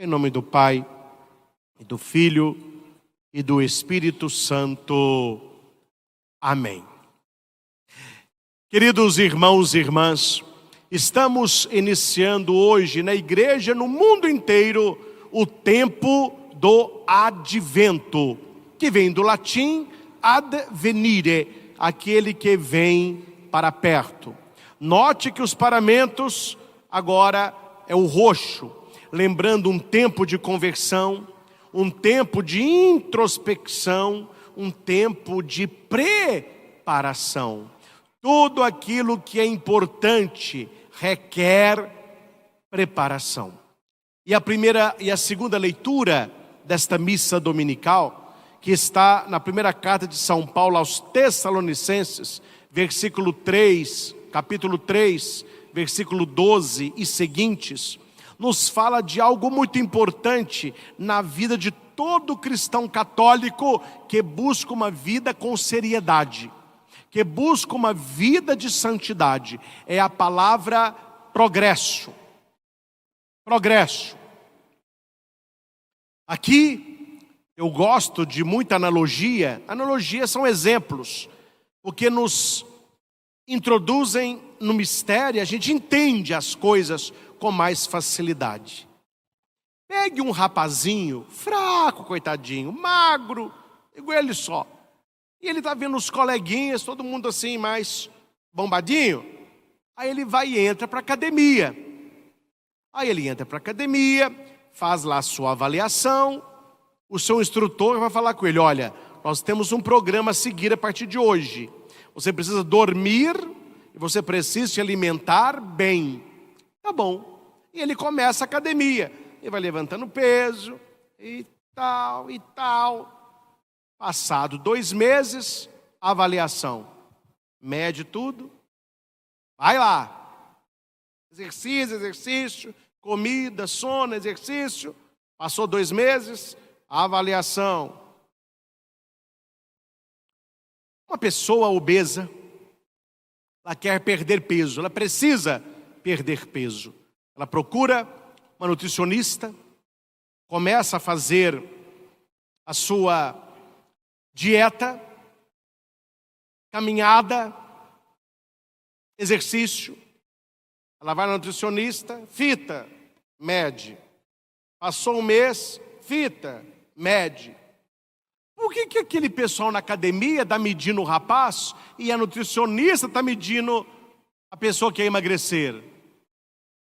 [SPEAKER 1] Em nome do Pai, e do Filho, e do Espírito Santo. Amém. Queridos irmãos e irmãs, estamos iniciando hoje na igreja, no mundo inteiro, o tempo do Advento, que vem do latim advenire, aquele que vem para perto. Note que os paramentos agora é o roxo, lembrando um tempo de conversão, um tempo de introspecção, um tempo de preparação. Tudo aquilo que é importante requer preparação. E a primeira e a segunda leitura desta missa dominical, que está na primeira carta de São Paulo aos Tessalonicenses, versículo 3, capítulo 3, versículo 12 e seguintes, nos fala de algo muito importante na vida de todo cristão católico que busca uma vida com seriedade, que busca uma vida de santidade. É a palavra progresso. Progresso. Aqui eu gosto de muita analogia. Analogias são exemplos, porque nos introduzem no mistério, a gente entende as coisas com mais facilidade.
[SPEAKER 2] pegue um rapazinho, fraco, coitadinho, magro, igual ele só. E ele está vendo os coleguinhas, todo mundo assim, mais bombadinho. Aí ele vai e entra para a academia. Aí ele entra para a academia, faz lá a sua avaliação. O seu instrutor vai falar com ele: olha, nós temos um programa a seguir a partir de hoje. Você precisa dormir e você precisa se alimentar bem. Tá bom. E ele começa a academia. Ele vai levantando peso e tal, e tal. Passado 2 meses, avaliação. Mede tudo. Vai lá. Exercício, comida, sono, exercício. Passou 2 meses, avaliação. Uma pessoa obesa, ela quer perder peso, ela precisa perder peso. Ela procura uma nutricionista, começa a fazer a sua dieta, caminhada, exercício. Ela vai na nutricionista, fita, mede. Passou 1 mês, fita, mede. Por que aquele pessoal na academia está medindo o rapaz e a nutricionista está medindo a pessoa que quer emagrecer?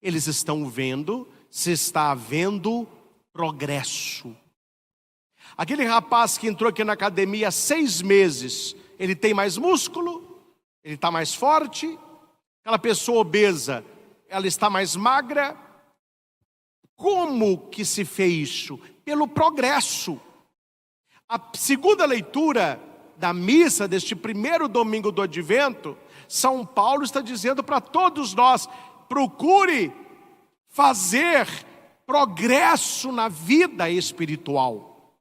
[SPEAKER 2] Eles estão vendo se está havendo progresso. Aquele rapaz que entrou aqui na academia há 6 meses, ele tem mais músculo, ele está mais forte. Aquela pessoa obesa, ela está mais magra. Como que se fez isso? Pelo progresso. A segunda leitura da missa deste primeiro domingo do Advento, São Paulo está dizendo para todos nós: procure fazer progresso na vida espiritual.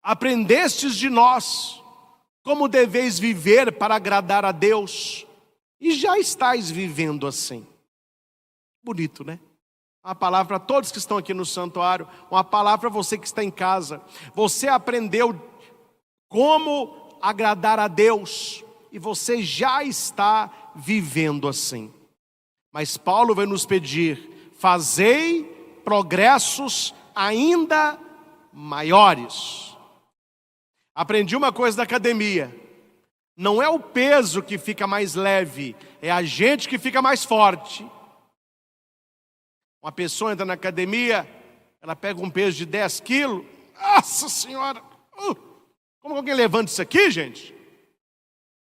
[SPEAKER 2] Aprendestes de nós como deveis viver para agradar a Deus, e já estáis vivendo assim. Bonito, né? Uma palavra para todos que estão aqui no santuário, uma palavra para você que está em casa. Você aprendeu como agradar a Deus e você já está vivendo assim. Mas Paulo vai nos pedir: fazei progressos ainda maiores. Aprendi uma coisa da academia: não é o peso que fica mais leve, é a gente que fica mais forte. Uma pessoa entra na academia, ela pega um peso de 10 quilos. Nossa Senhora! Como alguém levanta isso aqui, gente?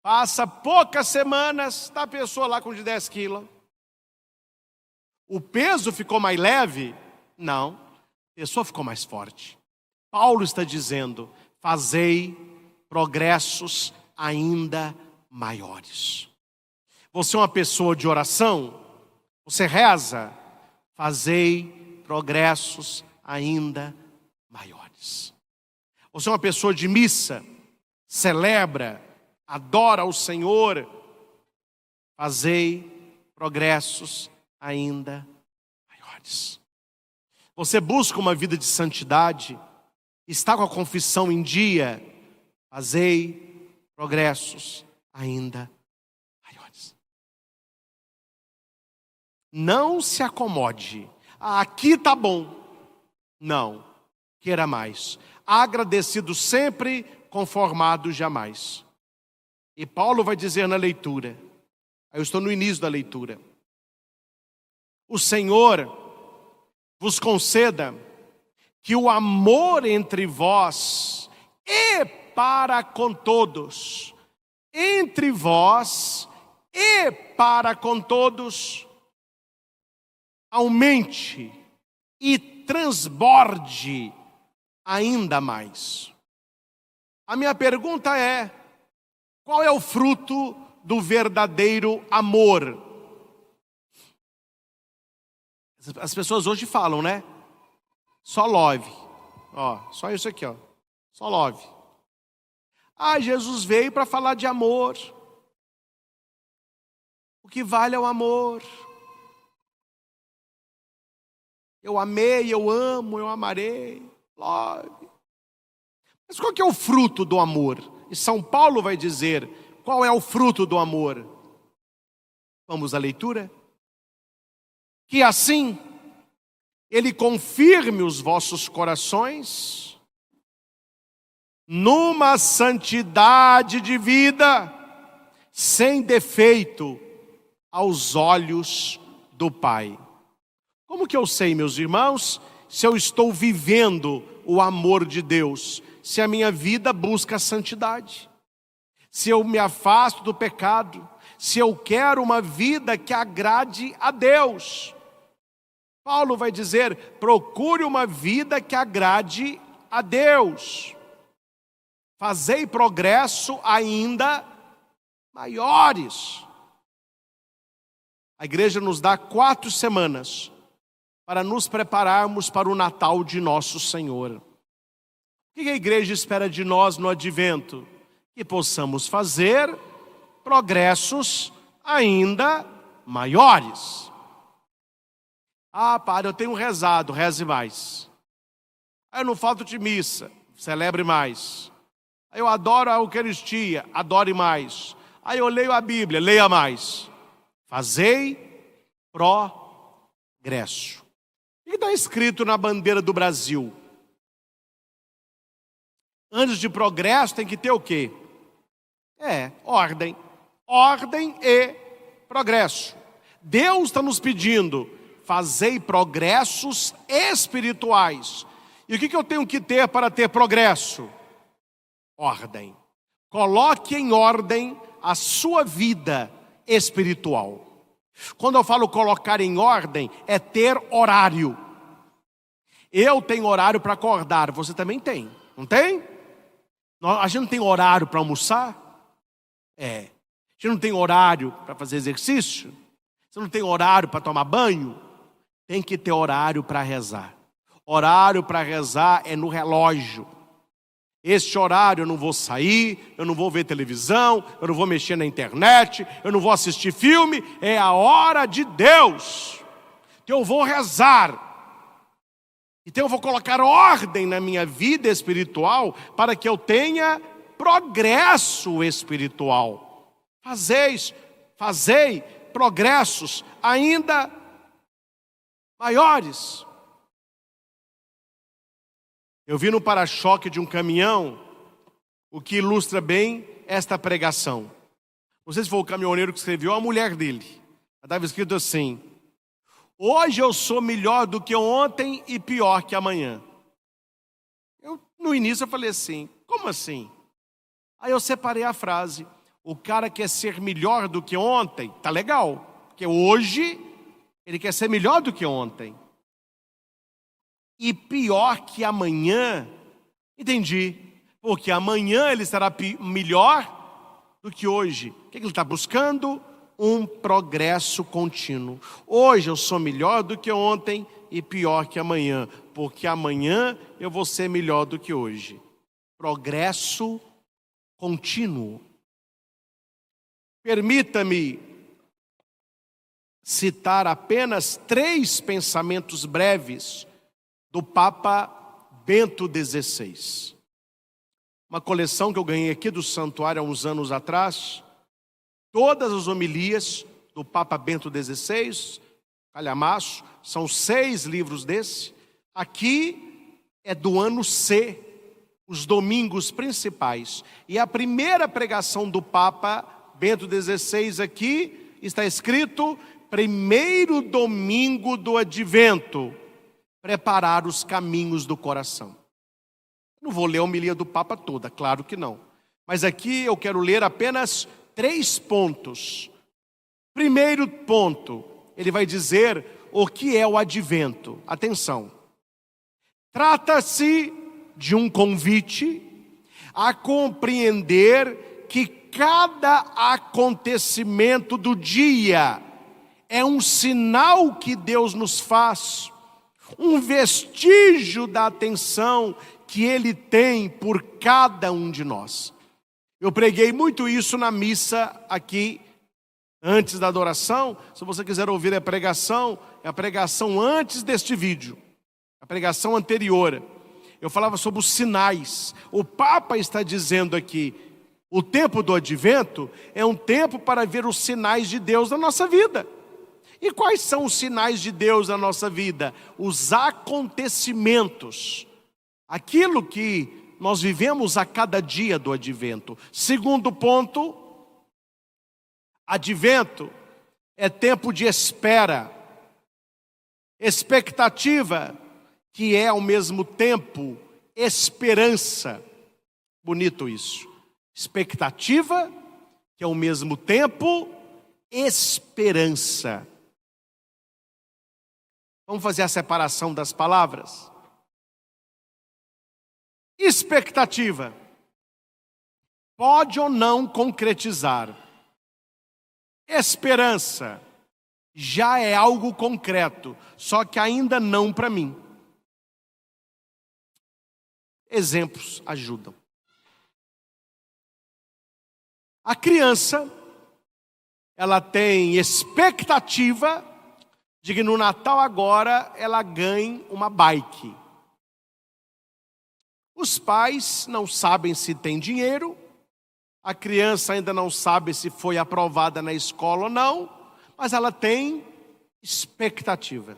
[SPEAKER 2] Passa poucas semanas, está a pessoa lá com de 10 quilos. O peso ficou mais leve? Não, a pessoa ficou mais forte. Paulo está dizendo: fazei progressos ainda maiores. Você é uma pessoa de oração? Você reza? Fazei progressos ainda maiores. Você é uma pessoa de missa? Celebra, adora o Senhor? Fazei progressos ainda maiores. Você busca uma vida de santidade? Está com a confissão em dia? Fazei progressos ainda maiores. Não se acomode. Aqui está bom. Não, queira mais. Agradecido sempre, conformado jamais. E Paulo vai dizer na leitura, eu estou no início da leitura: o Senhor vos conceda que o amor entre vós e para com todos, entre vós e para com todos, aumente e transborde ainda mais. A minha pergunta é: qual é o fruto do verdadeiro amor? As pessoas hoje falam, né? Só love. Ó, só isso aqui, ó. Só love. Ah, Jesus veio para falar de amor. O que vale é o amor. Eu amei, eu amo, eu amarei. Love. Mas qual que é o fruto do amor? E São Paulo vai dizer qual é o fruto do amor. Vamos à leitura? Que assim Ele confirme os vossos corações numa santidade de vida, sem defeito, aos olhos do Pai. Como que eu sei, meus irmãos, se eu estou vivendo o amor de Deus? Se a minha vida busca a santidade, se eu me afasto do pecado, se eu quero uma vida que agrade a Deus. Paulo vai dizer: procure uma vida que agrade a Deus. Fazei progresso ainda maiores. A igreja nos dá 4 semanas para nos prepararmos para o Natal de nosso Senhor. O que a igreja espera de nós no Advento? Que possamos fazer progressos ainda maiores. Ah, padre, eu tenho rezado, reze mais. Eu não falto de missa, celebre mais. Eu adoro a Eucaristia, adore mais. Aí eu leio a Bíblia, leia mais. Fazei progresso. O que está escrito na bandeira do Brasil? Antes de progresso tem que ter o quê? Ordem. Ordem e progresso. Deus está nos pedindo: fazei progressos espirituais. E o que eu tenho que ter para ter progresso? Ordem. Coloque em ordem a sua vida espiritual. Quando eu falo colocar em ordem, é ter horário. Eu tenho horário para acordar, você também tem, não tem? A gente não tem horário para almoçar? A gente não tem horário para fazer exercício? Você não tem horário para tomar banho? Tem que ter horário para rezar. Horário para rezar é no relógio. Este horário eu não vou sair, eu não vou ver televisão, eu não vou mexer na internet, eu não vou assistir filme, é a hora de Deus. Então eu vou rezar. Então eu vou colocar ordem na minha vida espiritual para que eu tenha progresso espiritual. Fazei progressos ainda maiores. Eu vi no para-choque de um caminhão o que ilustra bem esta pregação. Não sei se foi o caminhoneiro que escreveu, ou a mulher dele. Estava escrito assim: hoje eu sou melhor do que ontem e pior que amanhã. No início eu falei assim: como assim? Aí eu separei a frase: o cara quer ser melhor do que ontem, tá legal, porque hoje ele quer ser melhor do que ontem. E pior que amanhã, entendi, porque amanhã ele será melhor do que hoje. O que ele está buscando? Um progresso contínuo. Hoje eu sou melhor do que ontem e pior que amanhã, porque amanhã eu vou ser melhor do que hoje. Progresso contínuo. Permita-me citar apenas 3 pensamentos breves do Papa Bento XVI. Uma coleção que eu ganhei aqui do santuário há uns anos atrás. Todas as homilias do Papa Bento XVI, calhamaço, são 6 livros desse. Aqui é do ano C, os domingos principais. E a primeira pregação do Papa Bento XVI aqui está escrito: primeiro domingo do Advento, preparar os caminhos do coração. Não vou ler a homilia do Papa toda, claro que não. Mas aqui eu quero ler apenas 3 pontos. Primeiro ponto, ele vai dizer o que é o Advento. Atenção. Trata-se de um convite a compreender que cada acontecimento do dia é um sinal que Deus nos faz, um vestígio da atenção que Ele tem por cada um de nós. Eu preguei muito isso na missa aqui, antes da adoração. Se você quiser ouvir a pregação, é a pregação antes deste vídeo, a pregação anterior. Eu falava sobre os sinais. O Papa está dizendo aqui: o tempo do Advento é um tempo para ver os sinais de Deus na nossa vida. E quais são os sinais de Deus na nossa vida? Os acontecimentos. Aquilo que nós vivemos a cada dia do advento. Segundo ponto, advento é tempo de espera, expectativa, que é ao mesmo tempo esperança. Bonito isso. Expectativa, que é ao mesmo tempo esperança. Vamos fazer a separação das palavras? Expectativa pode ou não concretizar. Esperança já é algo concreto, só que ainda não para mim. Exemplos ajudam. A criança, ela tem expectativa de que no Natal agora ela ganhe uma bike. Os pais não sabem se tem dinheiro, a criança ainda não sabe se foi aprovada na escola ou não, mas ela tem expectativa.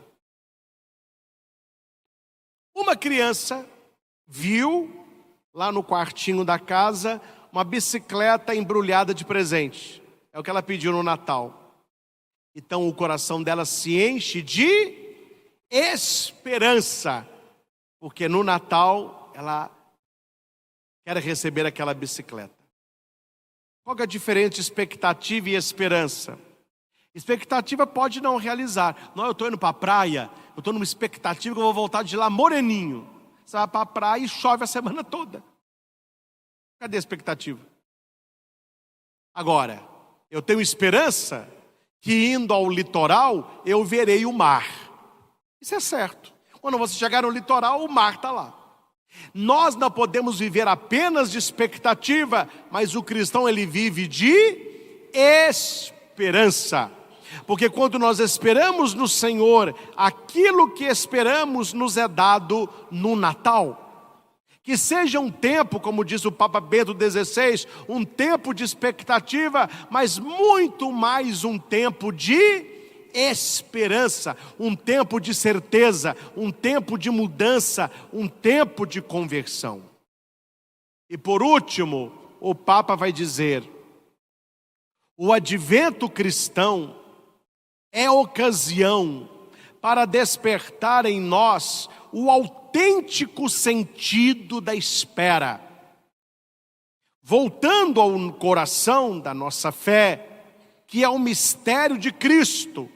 [SPEAKER 2] Uma criança viu lá no quartinho da casa uma bicicleta embrulhada de presente. É o que ela pediu no Natal. Então o coração dela se enche de esperança, porque no Natal ela quer receber aquela bicicleta. Qual que é a diferença entre expectativa e esperança? Expectativa pode não realizar. Não, eu estou indo para a praia, eu estou numa expectativa que eu vou voltar de lá moreninho. Você vai para a praia e chove a semana toda. Cadê a expectativa? Agora, eu tenho esperança que indo ao litoral eu verei o mar. Isso é certo. Quando você chegar no litoral, o mar está lá. Nós não podemos viver apenas de expectativa, mas o cristão ele vive de esperança. Porque quando nós esperamos no Senhor, aquilo que esperamos nos é dado no Natal. Que seja um tempo, como diz o Papa Bento XVI, um tempo de expectativa, mas muito mais um tempo de esperança, um tempo de certeza, um tempo de mudança, um tempo de conversão. E por último, o Papa vai dizer: o advento cristão é ocasião para despertar em nós o autêntico sentido da espera. Voltando ao coração da nossa fé, que é o mistério de Cristo,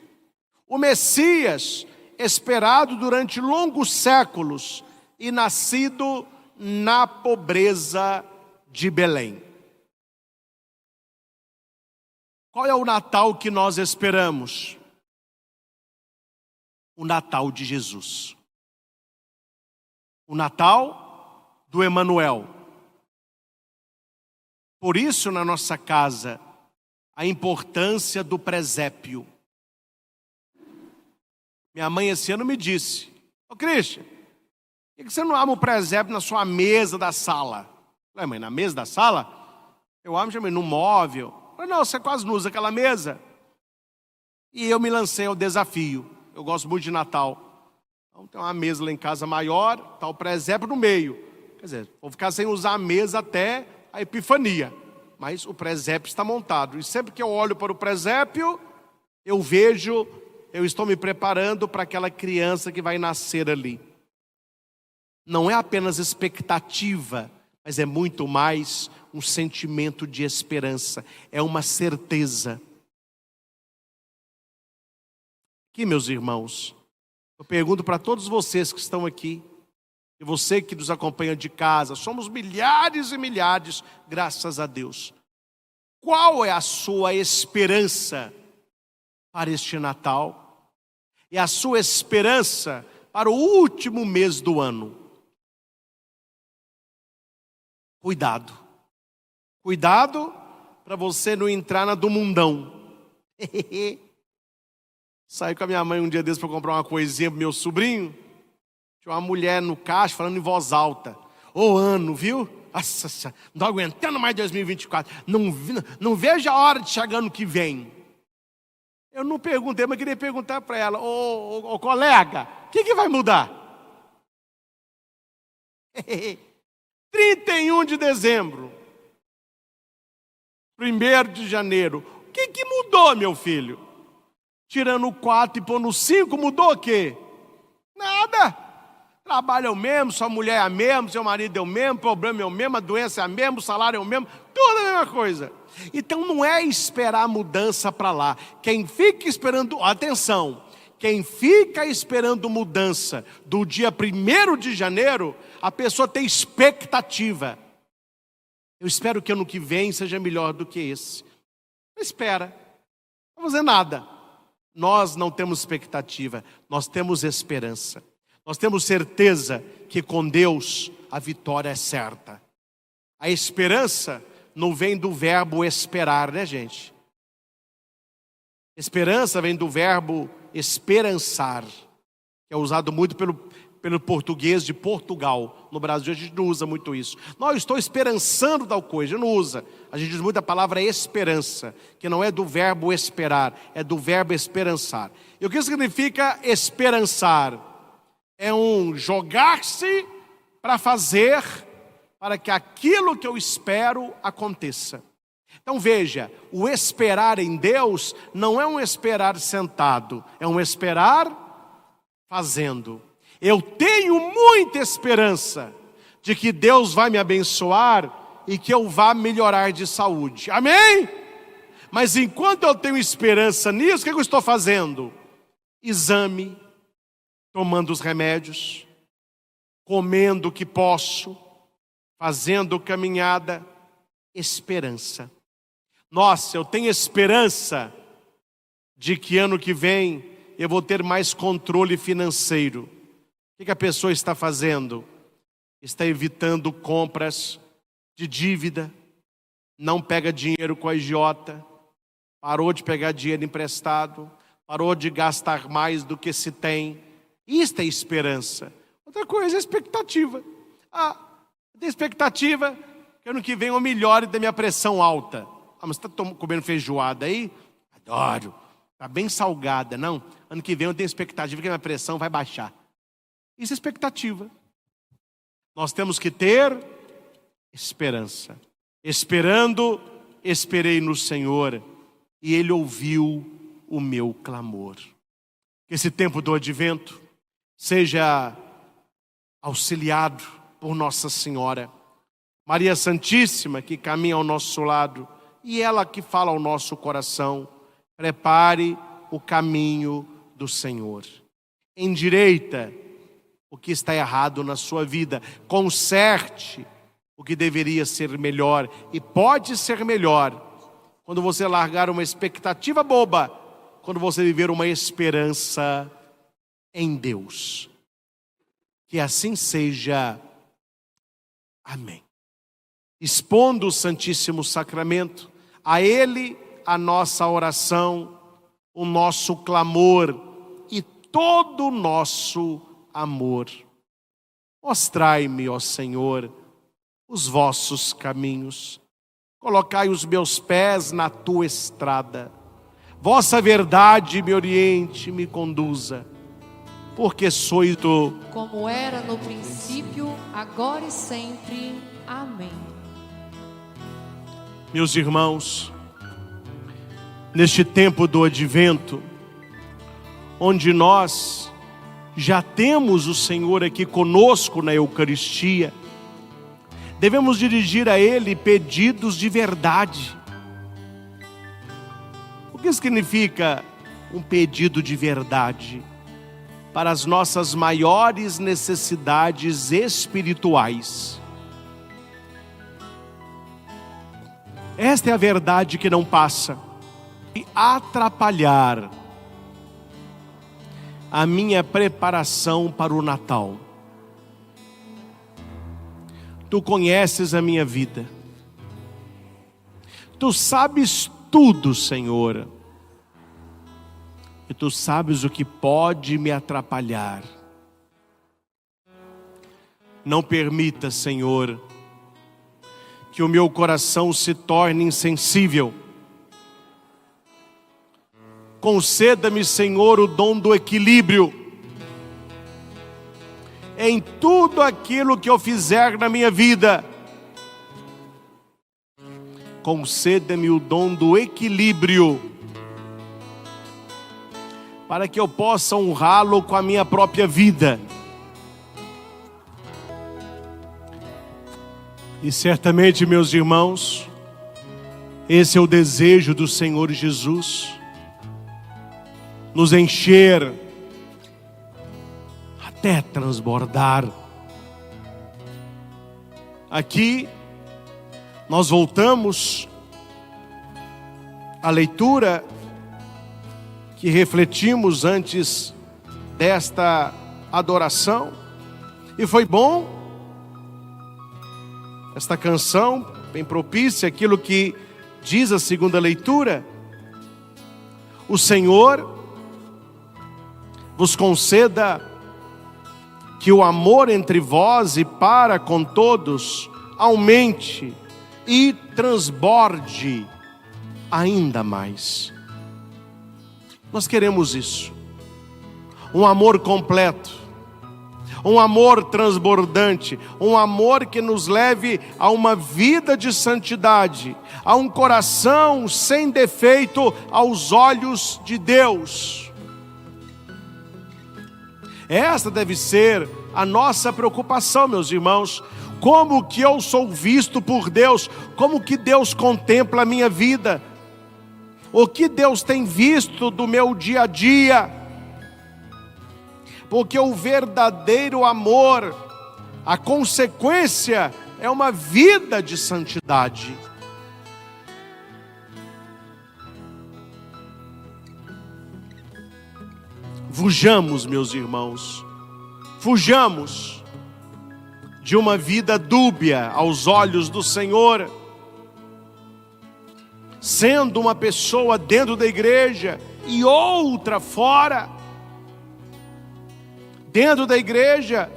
[SPEAKER 2] o Messias, esperado durante longos séculos e nascido na pobreza de Belém. Qual é o Natal que nós esperamos? O Natal de Jesus. O Natal do Emanuel. Por isso, na nossa casa, a importância do presépio. Minha mãe esse ano me disse: ô Cristian, por que você não arma o presépio na sua mesa da sala? Eu falei: mãe, na mesa da sala? Eu armo no móvel. Eu falei: não, você quase não usa aquela mesa. E eu me lancei ao desafio. Eu gosto muito de Natal. Então tem uma mesa lá em casa maior, está o presépio no meio. Quer dizer, vou ficar sem usar a mesa até a Epifania. Mas o presépio está montado. E sempre que eu olho para o presépio, eu vejo, eu estou me preparando para aquela criança que vai nascer ali. Não é apenas expectativa, mas é muito mais um sentimento de esperança. É uma certeza. Aqui, meus irmãos, eu pergunto para todos vocês que estão aqui, e você que nos acompanha de casa, somos milhares e milhares, graças a Deus. Qual é a sua esperança para este Natal? E a sua esperança para o último mês do ano? Cuidado. Cuidado para você não entrar na do mundão. Saí com a minha mãe um dia desses para comprar uma coisinha pro meu sobrinho. Tinha uma mulher no caixa falando em voz alta: ô ano, viu? Nossa, não estou aguentando mais 2024. Não vejo a hora de chegar ano que vem. Eu não perguntei, mas queria perguntar para ela: ô colega, o que vai mudar? 31 de dezembro, 1º de janeiro, o que mudou, meu filho? Tirando o 4 e pondo o 5, mudou o quê? Nada. Trabalho é o mesmo, sua mulher é a mesma, seu marido é o mesmo, o problema é o mesmo, a doença é a mesma, o salário é o mesmo, tudo é a mesma coisa. Então não é esperar a mudança para lá. Quem fica esperando, atenção, quem fica esperando mudança do dia 1º de janeiro, a pessoa tem expectativa. Eu espero que ano que vem seja melhor do que esse. Não espera, não vai fazer nada. Nós não temos expectativa, nós temos esperança. Nós temos certeza que com Deus a vitória é certa. A esperança não vem do verbo esperar, né, gente? Esperança vem do verbo esperançar, que é usado muito pelo português de Portugal. No Brasil a gente não usa muito isso. Não, eu estou esperançando tal coisa, a gente não usa. A gente usa muito a palavra esperança, que não é do verbo esperar, é do verbo esperançar. E o que significa esperançar? É um jogar-se para fazer, para que aquilo que eu espero aconteça. Então veja, o esperar em Deus não é um esperar sentado, é um esperar fazendo. Eu tenho muita esperança de que Deus vai me abençoar e que eu vá melhorar de saúde. Amém? Mas enquanto eu tenho esperança nisso, o que eu estou fazendo? Exame, tomando os remédios, comendo o que posso, fazendo caminhada, esperança. Nossa, eu tenho esperança de que ano que vem eu vou ter mais controle financeiro. O que a pessoa está fazendo? Está evitando compras de dívida, não pega dinheiro com a agiota, parou de pegar dinheiro emprestado, parou de gastar mais do que se tem. Isto é esperança. Outra coisa é expectativa. Tem expectativa que ano que vem eu melhore da minha pressão alta. Mas você está comendo feijoada aí? Adoro. Está bem salgada. Não, ano que vem eu tenho expectativa que a minha pressão vai baixar. Isso é expectativa. Nós temos que ter esperança. Esperando, esperei no Senhor e Ele ouviu o meu clamor. Que esse tempo do advento seja auxiliado por Nossa Senhora, Maria Santíssima, que caminha ao nosso lado, e ela que fala ao nosso coração: prepare o caminho do Senhor. Endireita o que está errado na sua vida, conserte o que deveria ser melhor, e pode ser melhor quando você largar uma expectativa boba, quando você viver uma esperança em Deus. Que assim seja. Amém. Expondo o Santíssimo Sacramento, a Ele a nossa oração, o nosso clamor e todo o nosso amor. Mostrai-me, ó Senhor, os vossos caminhos. Colocai os meus pés na tua estrada. Vossa verdade me oriente, me conduza. Porque sois tu.
[SPEAKER 3] Como era no princípio, agora e sempre. Amém.
[SPEAKER 1] Meus irmãos, neste tempo do advento, onde nós já temos o Senhor aqui conosco na Eucaristia, devemos dirigir a Ele pedidos de verdade. O que significa um pedido de verdade? Para as nossas maiores necessidades espirituais. Esta é a verdade que não passa. E atrapalhar a minha preparação para o Natal. Tu conheces a minha vida. Tu sabes tudo, Senhor. E tu sabes o que pode me atrapalhar. Não permita, Senhor, que o meu coração se torne insensível
[SPEAKER 2] conceda-me, Senhor, o dom do equilíbrio em tudo aquilo que eu fizer na minha vida. Conceda-me o dom do equilíbrio, para que eu possa honrá-lo com a minha própria vida. E certamente, meus irmãos, esse é o desejo do Senhor Jesus, nos encher até transbordar. Aqui nós voltamos à leitura que refletimos antes desta adoração, e foi bom esta canção, bem propícia, aquilo que diz a segunda leitura: o Senhor vos conceda que o amor entre vós e para com todos aumente e transborde ainda mais. Nós queremos isso, um amor completo, um amor transbordante, um amor que nos leve a uma vida de santidade, a um coração sem defeito aos olhos de Deus. Esta deve ser a nossa preocupação, meus irmãos. Como que eu sou visto por Deus? Como que Deus contempla a minha vida? O que Deus tem visto do meu dia a dia? Porque o verdadeiro amor, a consequência é uma vida de santidade. Fujamos, meus irmãos, fujamos de uma vida dúbia aos olhos do Senhor, sendo uma pessoa dentro da igreja e outra fora. Dentro da igreja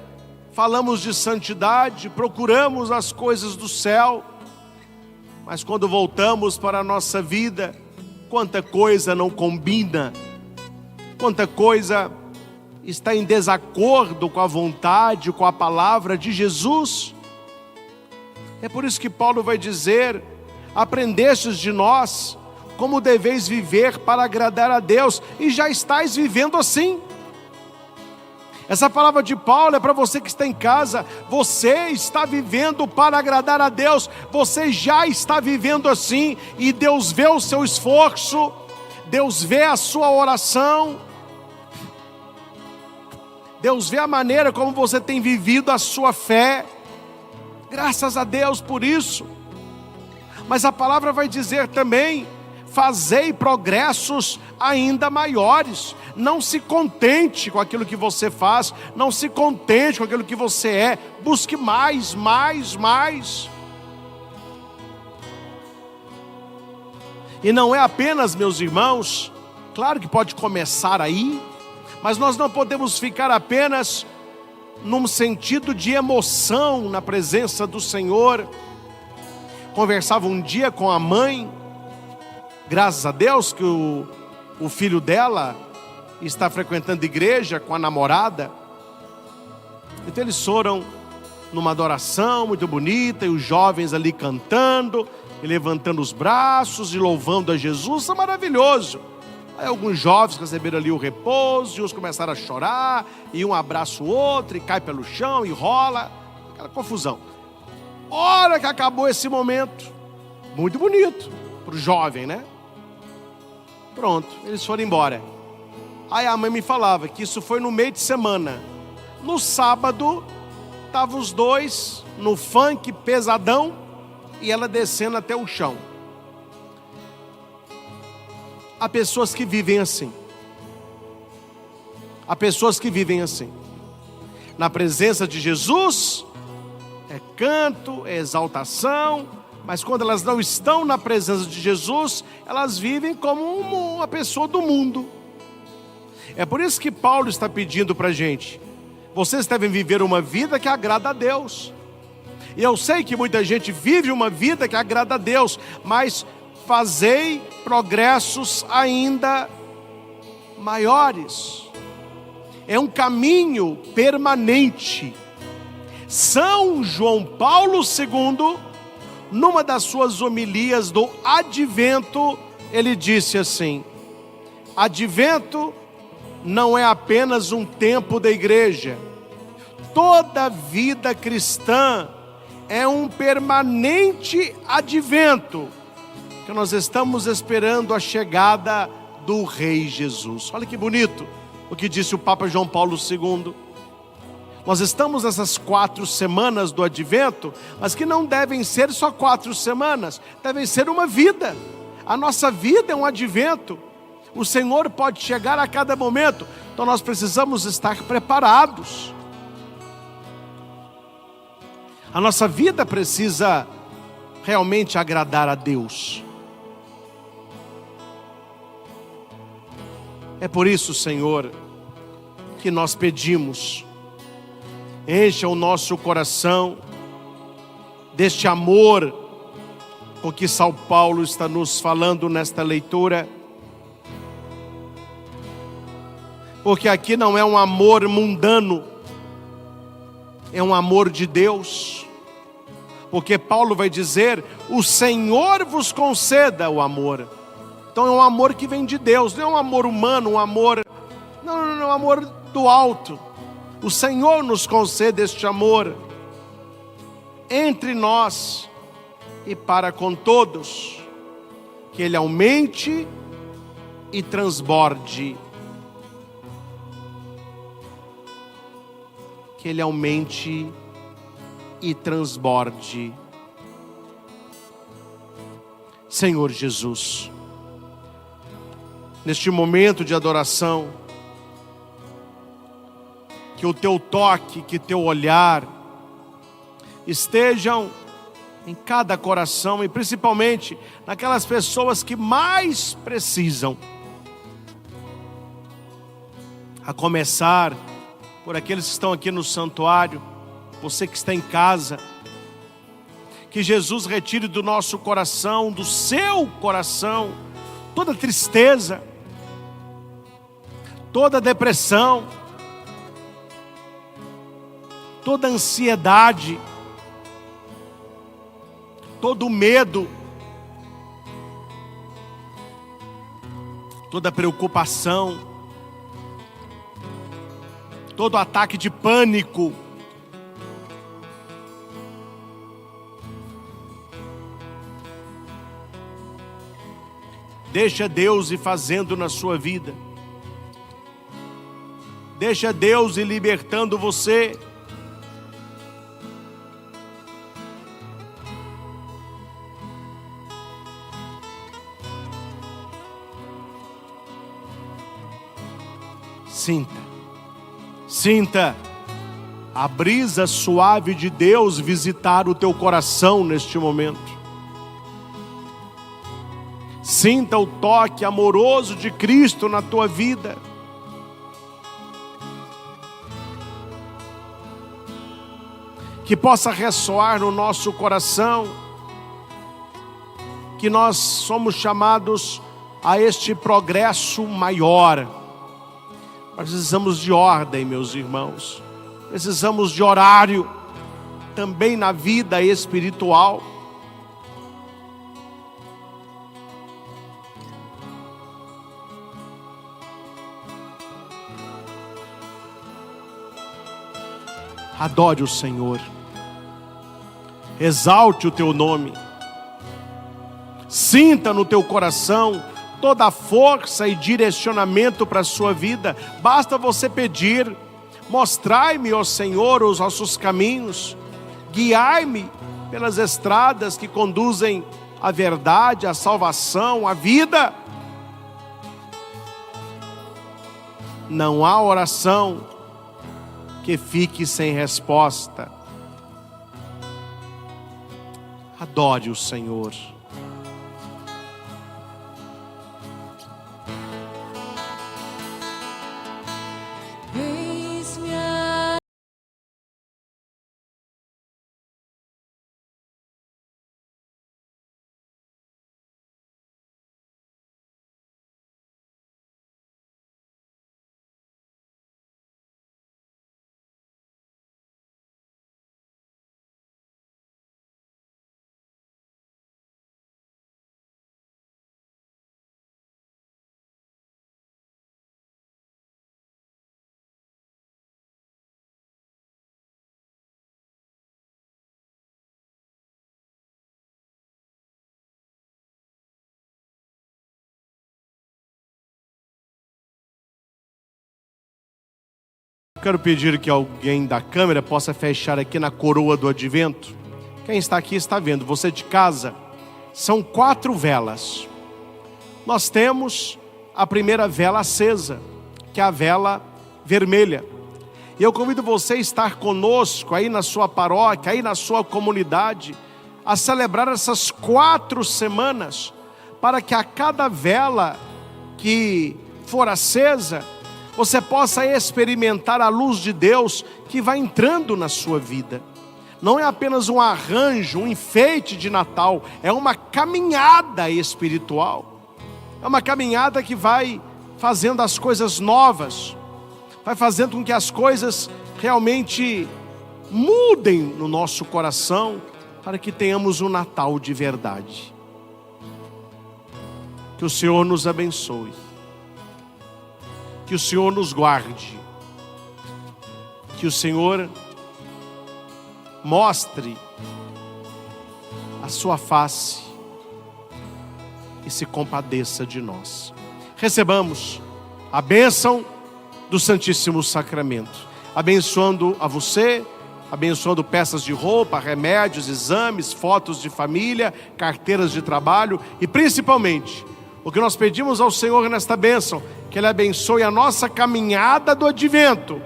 [SPEAKER 2] falamos de santidade, procuramos as coisas do céu, mas quando voltamos para a nossa vida, quanta coisa não combina, quanta coisa está em desacordo com a vontade, com a palavra de Jesus. É por isso que Paulo vai dizer: aprendestes de nós como deveis viver para agradar a Deus, e já estáis vivendo assim. Essa palavra de Paulo é para você que está em casa. Você está vivendo para agradar a Deus, você já está vivendo assim, e Deus vê o seu esforço, Deus vê a sua oração, Deus vê a maneira como você tem vivido a sua fé. Graças a Deus por isso. Mas a palavra vai dizer também: fazei progressos ainda maiores. Não se contente com aquilo que você faz, não se contente com aquilo que você é, busque mais, mais, mais. E não é apenas, meus irmãos, claro que pode começar aí, mas nós não podemos ficar apenas num sentido de emoção na presença do Senhor. Conversava um dia com a mãe, graças a Deus que o filho dela está frequentando igreja com a namorada. Então eles foram numa adoração muito bonita, e os jovens ali cantando, e levantando os braços e louvando a Jesus. Isso é maravilhoso. Aí alguns jovens receberam ali o repouso, e uns começaram a chorar, e um abraça o outro, e cai pelo chão, e rola, aquela confusão. Hora que acabou esse momento, muito bonito para o jovem, né? Pronto, eles foram embora. Aí a mãe me falava que isso foi no meio de semana. No sábado, estavam os dois no funk pesadão, e ela descendo até o chão. Há pessoas que vivem assim. Há pessoas que vivem assim. Na presença de Jesus, é canto, é exaltação, mas quando elas não estão na presença de Jesus, elas vivem como uma pessoa do mundo. É por isso que Paulo está pedindo para a gente: vocês devem viver uma vida que agrada a Deus. E eu sei que muita gente vive uma vida que agrada a Deus, mas fazei progressos ainda maiores. É um caminho permanente. São João Paulo II, numa das suas homilias do Advento, ele disse assim: Advento não é apenas um tempo da igreja. Toda vida cristã é um permanente advento, que nós estamos esperando a chegada do Rei Jesus. Olha que bonito o que disse o Papa João Paulo II. Nós estamos nessas 4 semanas do advento, mas que não devem ser só 4 semanas, devem ser uma vida. A nossa vida é um advento. O Senhor pode chegar a cada momento, então nós precisamos estar preparados. A nossa vida precisa realmente agradar a Deus. É por isso, Senhor, que nós pedimos: encha o nosso coração deste amor com que São Paulo está nos falando nesta leitura. Porque aqui não é um amor mundano, é um amor de Deus. Porque Paulo vai dizer: o Senhor vos conceda o amor. Então é um amor que vem de Deus, não é um amor humano, um amor, não, é um amor do alto. O Senhor nos concede este amor entre nós e para com todos, que Ele aumente e transborde. Que Ele aumente e transborde. Senhor Jesus, neste momento de adoração, que o Teu toque, que Teu olhar estejam em cada coração e principalmente naquelas pessoas que mais precisam. A começar por aqueles que estão aqui no santuário, você que está em casa, que Jesus retire do nosso coração, do seu coração, toda tristeza, toda depressão, toda ansiedade, todo medo, toda preocupação, todo ataque de pânico. Deixa Deus ir fazendo na sua vida. Deixa Deus ir libertando você. Sinta a brisa suave de Deus visitar o teu coração neste momento. Sinta o toque amoroso de Cristo na tua vida. Que possa ressoar no nosso coração que nós somos chamados a este progresso maior. Precisamos de ordem, meus irmãos. Precisamos de horário também na vida espiritual. Adore o Senhor. Exalte o teu nome. Sinta no teu coração toda a força e direcionamento para a sua vida. Basta você pedir: mostrai-me, ó Senhor, os vossos caminhos, guiai-me pelas estradas que conduzem à verdade, à salvação, à vida. Não há oração que fique sem resposta. Adore o Senhor. quero pedir que alguém da câmera possa fechar aqui na coroa do advento. Quem está aqui está vendo, você de casa, são 4 velas. Nós temos a primeira vela acesa, que é a vela vermelha. E eu convido você a estar conosco aí na sua paróquia, aí na sua comunidade, a celebrar essas 4 semanas, para que a cada vela que for acesa, você possa experimentar a luz de Deus que vai entrando na sua vida. Não é apenas um arranjo, um enfeite de Natal, é uma caminhada espiritual. É uma caminhada que vai fazendo as coisas novas, vai fazendo com que as coisas realmente mudem no nosso coração, para que tenhamos um Natal de verdade. Que o Senhor nos abençoe, que o Senhor nos guarde, que o Senhor mostre a sua face e se compadeça de nós. Recebamos a bênção do Santíssimo Sacramento, abençoando a você, abençoando peças de roupa, remédios, exames, fotos de família, carteiras de trabalho e principalmente, o que nós pedimos ao Senhor nesta bênção, que Ele abençoe a nossa caminhada do advento,